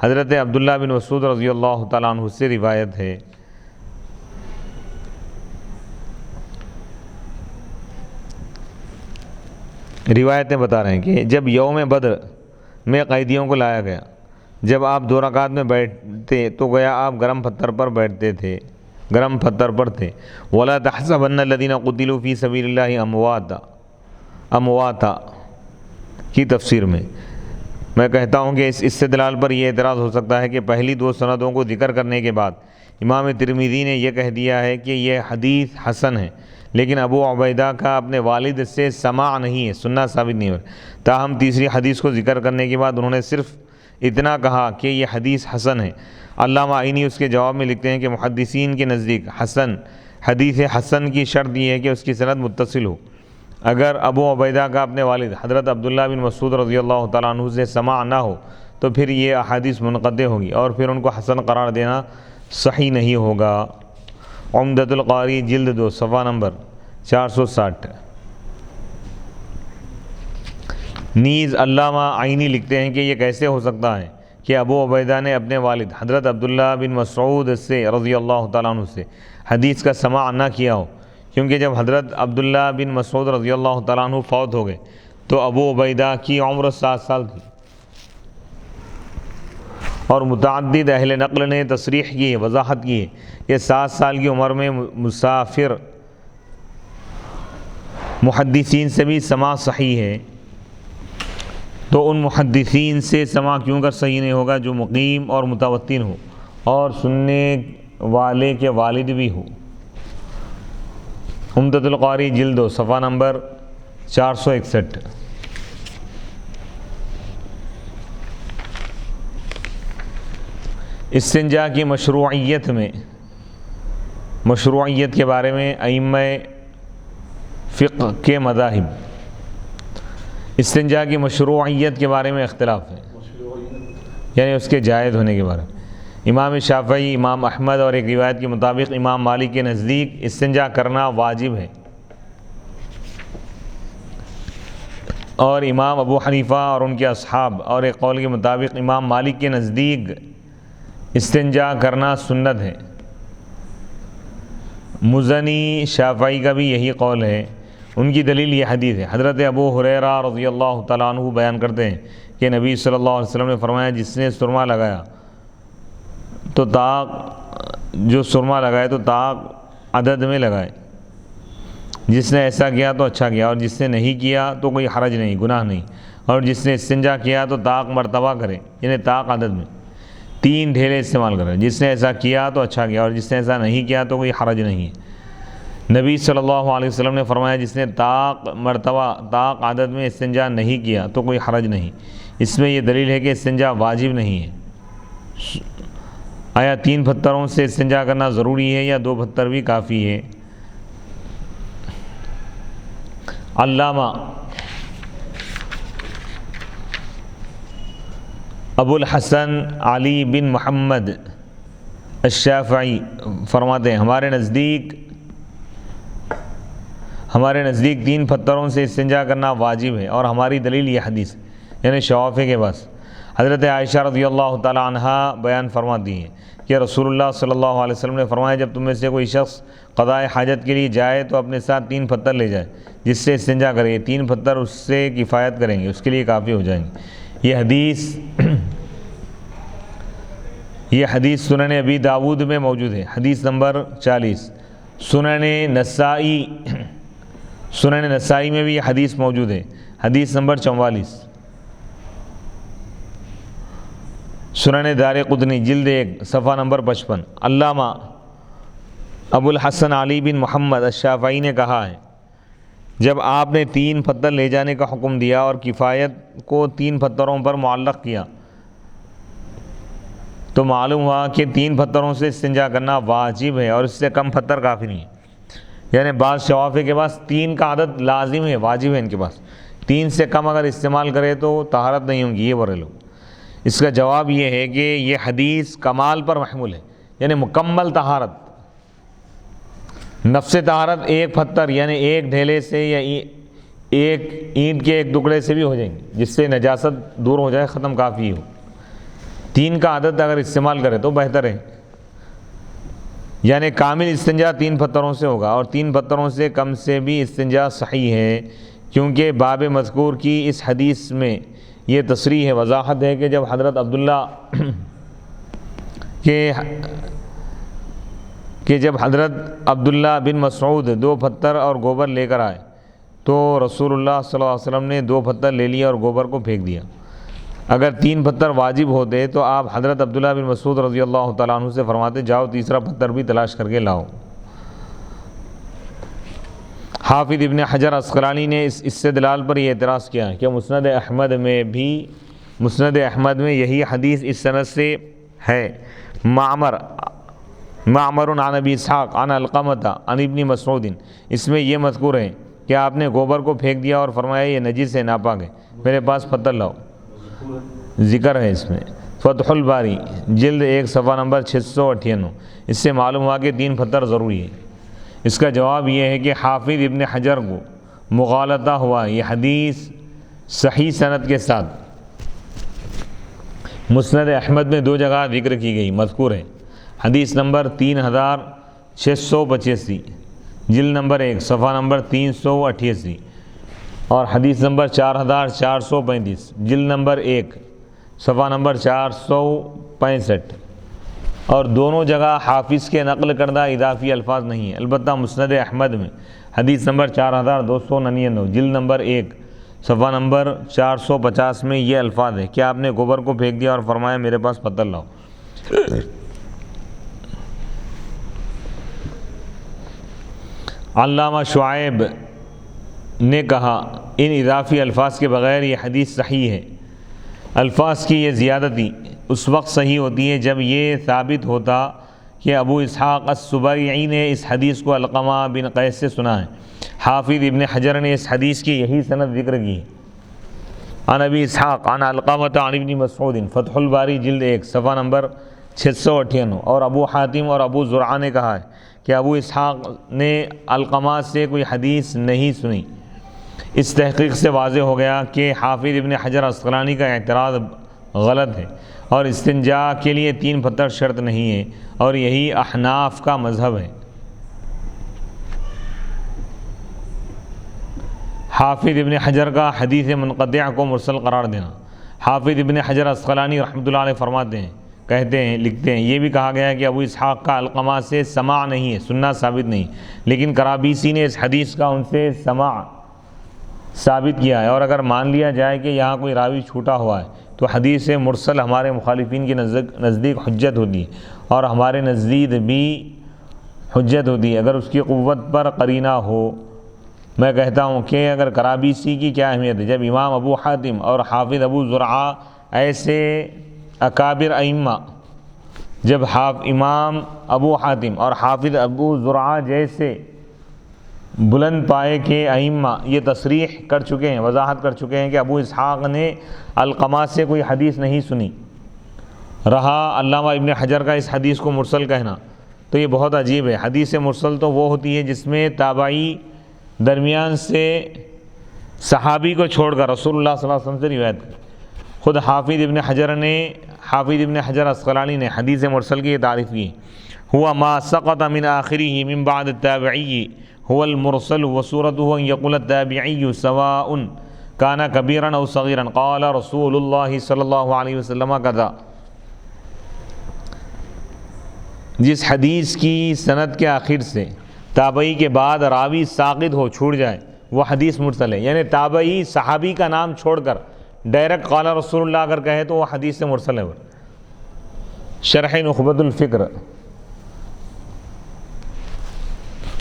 حضرت عبداللہ بن مسعود رضی اللہ تعالیٰ عنہ سے روایت ہے۔ روایتیں بتا رہے ہیں کہ جب یوم بدر میں قیدیوں کو لایا گیا، جب آپ 2 رکعت میں بیٹھتے تو گویا آپ گرم پتھر پر بیٹھتے تھے، گرم پتھر پر تھے۔ وَلَا تَحْسَبَنَّ الَّذِينَ قُتِلُوا فِي سَبِيلِ اللَّهِ امواتا کی تفسیر میں کہتا ہوں کہ اس استدلال پر یہ اعتراض ہو سکتا ہے کہ پہلی 2 سندوں کو ذکر کرنے کے بعد امام ترمذی نے یہ کہہ دیا ہے کہ یہ حدیث حسن ہے، لیکن ابو عبیدہ کا اپنے والد سے سماع نہیں ہے، سننا ثابت نہیں ہو رہا۔ تاہم تیسری حدیث کو ذکر کرنے کے بعد انہوں نے صرف اتنا کہا کہ یہ حدیث حسن ہے۔ علامہ عینی اس کے جواب میں لکھتے ہیں کہ محدثین کے نزدیک حدیث حسن کی شرط یہ ہے کہ اس کی سند متصل ہو۔ اگر ابو عبیدہ کا اپنے والد حضرت عبداللہ بن مسعود رضی اللہ تعالیٰ عنہ سے سماع نہ ہو تو پھر یہ احادیث منقطع ہوگی اور پھر ان کو حسن قرار دینا صحیح نہیں ہوگا۔ عمدۃ القاری جلد 2 صفحہ نمبر 460۔ نیز علامہ عینی لکھتے ہیں کہ یہ کیسے ہو سکتا ہے کہ ابو عبیدہ نے اپنے والد حضرت عبداللہ بن مسعود سے رضی اللہ تعالیٰ عنہ سے حدیث کا سماع نہ کیا ہو، کیونکہ جب حضرت عبداللہ بن مسعود رضی اللہ تعالیٰ عنہ فوت ہو گئے تو ابو عبیدہ کی عمر 7 سال تھی، اور متعدد اہل نقل نے تصریح کی ہے، وضاحت کی ہے کہ 7 سال کی عمر میں مسافر محدثین سے بھی سماع صحیح ہے، تو ان محدثین سے سماع کیوں کر صحیح نہیں ہوگا جو مقیم اور متوطن ہو اور سننے والے کے والد بھی ہو۔ عمدۃ القاری جلد 2 صفحہ نمبر 461۔ استنجا کی مشروعیت کے بارے میں ائمہ فقہ کے مذاہب۔ استنجا کی مشروعیت کے بارے میں اختلاف ہے، یعنی اس کے جائز ہونے کے بارے میں۔ امام شافعی، امام احمد اور ایک روایت کے مطابق امام مالک کے نزدیک استنجا کرنا واجب ہے، اور امام ابو حنیفہ اور ان کے اصحاب اور ایک قول کے مطابق امام مالک کے نزدیک استنجا کرنا سنت ہے۔ مزنی شافعی کا بھی یہی قول ہے۔ ان کی دلیل یہ حدیث ہے، حضرت ابو ہریرہ رضی اللہ تعالیٰ عنہ بیان کرتے ہیں کہ نبی صلی اللہ علیہ وسلم نے فرمایا جس نے سرما لگایا تو طاق عدد میں لگائے، جس نے ایسا کیا تو اچھا کیا، اور جس نے نہیں کیا تو کوئی حرج نہیں، گناہ نہیں، اور جس نے استنجا کیا تو طاق مرتبہ کرے، یعنی طاق عدد میں 3 ڈھیلے استعمال کرے، جس نے ایسا کیا تو اچھا کیا، اور جس نے ایسا نہیں کیا تو کوئی حرج نہیں ہے۔ نبی صلی اللہ علیہ وسلم نے فرمایا جس نے طاق عدد میں استنجا نہیں کیا تو کوئی حرج نہیں۔ اس میں یہ دلیل ہے کہ استنجا واجب نہیں ہے۔ آیا 3 پتھروں سے استنجا کرنا ضروری ہے یا 2 پتھر بھی کافی ہے؟ علامہ ابو الحسن علی بن محمد الشافعی فرماتے ہیں ہمارے نزدیک 3 پتھروں سے استنجا کرنا واجب ہے، اور ہماری دلیل یہ حدیث ہے، یعنی شوافے کے پاس حضرت عائشہ رضی اللہ تعالی عنہا بیان فرماتی ہیں کہ رسول اللہ صلی اللہ علیہ وسلم نے فرمایا جب تم میں سے کوئی شخص قضاء حاجت کے لیے جائے تو اپنے ساتھ 3 پتھر لے جائے جس سے استنجا کرے، یہ 3 پتھر اس سے کفایت کریں گے، اس کے لیے کافی ہو جائیں گے۔ یہ حدیث سنن ابی داود میں موجود ہے، حدیث نمبر 40۔ سنن نسائی میں بھی یہ حدیث موجود ہے، حدیث نمبر 44۔ سنن دارقطنی جلد 1 صفحہ نمبر 55۔ علامہ ابو الحسن علی بن محمد الشافعی نے کہا ہے جب آپ نے 3 پتھر لے جانے کا حکم دیا اور کفایت کو 3 پتھروں پر معلق کیا تو معلوم ہوا کہ 3 پتھروں سے استنجا کرنا واجب ہے اور اس سے کم پتھر کافی نہیں ہے، یعنی بعض شوافے کے پاس 3 کا عدد لازم ہے، واجب ہے، ان کے پاس 3 سے کم اگر استعمال کرے تو طہارت نہیں ہوگی، یہ برے لوگ۔ اس کا جواب یہ ہے کہ یہ حدیث کمال پر محمول ہے، یعنی مکمل طہارت، نفس طہارت 1 پتھر یعنی 1 ڈھیلے سے یا 1 اینٹ کے 1 ٹکڑے سے بھی ہو جائیں گے، جس سے نجاست دور ہو جائے، ختم کافی ہو۔ 3 کا عدد اگر استعمال کرے تو بہتر ہے، یعنی کامل استنجا 3 پتھروں سے ہوگا، اور 3 پتھروں سے کم سے بھی استنجا صحیح ہے، کیونکہ باب مذکور کی اس حدیث میں یہ تصریح ہے، وضاحت ہے کہ جب حضرت عبداللہ بن مسعود 2 پتھر اور گوبر لے کر آئے تو رسول اللہ صلی اللہ علیہ وسلم نے 2 پتھر لے لیا اور گوبر کو پھینک دیا۔ اگر 3 پتھر واجب ہوتے تو آپ حضرت عبداللہ بن مسعود رضی اللہ تعالیٰ عنہ سے فرماتے جاؤ تیسرا پتھر بھی تلاش کر کے لاؤ۔ حافظ ابن حجر عسقلانی نے اس استدلال پر یہ اعتراض کیا کہ مسند احمد میں یہی حدیث اس سند سے ہے۔ معمر عن ابی اسحاق عن علقمۃ عن ابن مسعود، اس میں یہ مذکور ہے کہ آپ نے گوبر کو پھینک دیا اور فرمایا یہ نجس ہے، ناپاک ہے، میرے پاس پتھر لاؤ، ذکر ہے اس میں۔ فتح الباری جلد 1 صفحہ نمبر 698۔ اس سے معلوم ہوا کہ 3 پتھر ضروری ہے۔ اس کا جواب یہ ہے کہ حافظ ابن حجر کو مغالطہ ہوا، یہ حدیث صحیح سند کے ساتھ مسند احمد میں 2 جگہ ذکر کی گئی، مذکور ہے۔ حدیث نمبر 3685 جلد نمبر 1 صفحہ نمبر 388 اور حدیث نمبر 4435 جلد نمبر 1 صفحہ نمبر 465، اور دونوں جگہ حافظ کے نقل کردہ اضافی الفاظ نہیں ہیں۔ البتہ مسند احمد میں حدیث نمبر 4299 جلد نمبر 1 صفحہ نمبر 450 میں یہ الفاظ ہے کہ آپ نے گوبر کو پھینک دیا اور فرمایا میرے پاس پتھر لاؤ۔ علامہ شعیب نے کہا ان اضافی الفاظ کے بغیر یہ حدیث صحیح ہے۔ الفاظ کی یہ زیادتی اس وقت صحیح ہوتی ہے جب یہ ثابت ہوتا کہ ابو اسحاق السبیعی نے اس حدیث کو علقمہ بن قیس سے سنا ہے۔ حافظ ابن حجر نے اس حدیث کی یہی سند ذکر کی، عن ابی اسحاق عن علقمۃ عن ابن مسعود، فتح الباری جلد 1 صفحہ نمبر 698۔ اور ابو حاتم اور ابو زرعہ نے کہا ہے کہ ابو اسحاق نے علقمہ سے کوئی حدیث نہیں سنی۔ اس تحقیق سے واضح ہو گیا کہ حافظ ابن حجر عسقلانی کا اعتراض غلط ہے اور استنجاء کے لیے 3 پتھر شرط نہیں ہے، اور یہی احناف کا مذہب ہے۔ حافظ ابن حجر کا حدیث منقطع کو مرسل قرار دینا۔ حافظ ابن حجر عسقلانی رحمۃ اللہ علیہ فرماتے ہیں، لکھتے ہیں یہ بھی کہا گیا ہے کہ ابو اسحاق کا علقمہ سے سماع نہیں ہے، سننا ثابت نہیں، لیکن کرابیسی نے اس حدیث کا ان سے سماع ثابت کیا ہے، اور اگر مان لیا جائے کہ یہاں کوئی راوی چھوٹا ہوا ہے تو حدیث مرسل ہمارے مخالفین کے نزدیک حجت ہوتی ہے، اور ہمارے نزدیک بھی حجت ہوتی ہے اگر اس کی قوت پر قرینہ ہو۔ میں کہتا ہوں کہ اگر کرابیسی کی کیا اہمیت ہے جب امام ابو حاتم اور حافظ ابو زرعہ ایسے اکابر ائمہ، جب امام ابو حاتم اور حافظ ابو زرعہ جیسے بلند پائے کے ائمہ یہ تصریح کر چکے ہیں، وضاحت کر چکے ہیں کہ ابو اسحاق نے علقمہ سے کوئی حدیث نہیں سنی، رہا علامہ ابن حجر کا اس حدیث کو مرسل کہنا، تو یہ بہت عجیب ہے۔ حدیث مرسل تو وہ ہوتی ہے جس میں تابعی درمیان سے صحابی کو چھوڑ کر رسول اللہ صلی اللہ علیہ وسلم سے روایت کرے۔ خود حافظ ابن حجر عسقلانی نے حدیث مرسل کی یہ تعریف کی، ہوا ما سقط من آخرہ من بعد التابعی هو المرسل وصورته ان يقول التابعي سواء كان كبيرا او صغيرا قال رسول الله صلی اللہ علیہ وسلم كذا۔ جس حدیث کی سند کے آخر سے تابعی کے بعد راوی ساقط ہو، چھوٹ جائے، وہ حدیث مرسل ہے، یعنی تابعی صحابی کا نام چھوڑ کر ڈائریکٹ قال رسول اللہ اگر کہے تو وہ حدیث سے مرسل ہے۔ شرح نخبۃ الفکر۔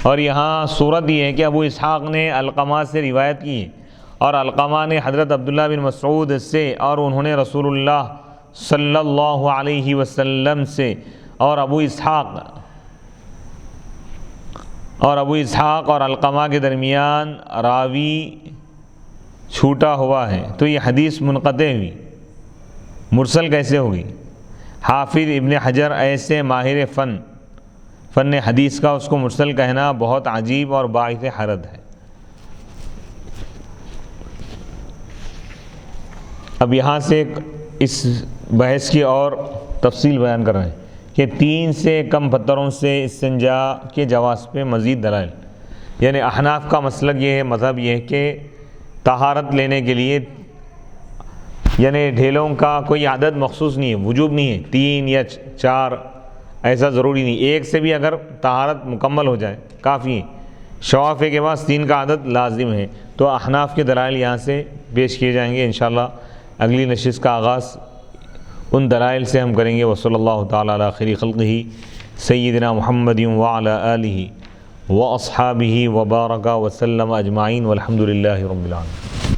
اور یہاں صورت یہ ہے کہ ابو اسحاق نے علقمہ سے روایت کی اور علقمہ نے حضرت عبداللہ بن مسعود سے، اور انہوں نے رسول اللہ صلی اللہ علیہ وسلم سے، اور ابو اسحاق اور علقمہ کے درمیان راوی چھوٹا ہوا ہے، تو یہ حدیث منقطع ہوئی، مرسل کیسے ہوگی؟ حافظ ابن حجر ایسے ماہر فن حدیث کا اس کو مرسل کہنا بہت عجیب اور باعث حیرت ہے۔ اب یہاں سے اس بحث کی اور تفصیل بیان کر رہے ہیں کہ 3 سے کم پتھروں سے استنجاء کے جواز پہ مزید دلائل، یعنی احناف کا مسلک یہ ہے، مذہب یہ ہے کہ طہارت لینے کے لیے یعنی ڈھیلوں کا کوئی عدد مخصوص نہیں ہے، وجوب نہیں ہے 3 یا 4 ایسا ضروری نہیں، 1 سے بھی اگر طہارت مکمل ہو جائے کافی ہے۔ شوافے کے بعد 3 کا عدد لازم ہے، تو احناف کے دلائل یہاں سے پیش کیے جائیں گے انشاءاللہ اگلی نشست کا آغاز ان دلائل سے ہم کریں گے۔ وصلی اللہ تعالیٰ علی خیر خلقہ سیدنا محمد وعلی آلہ واصحابہ وبارک وسلم اجمعین والحمد للہ رب العالمین۔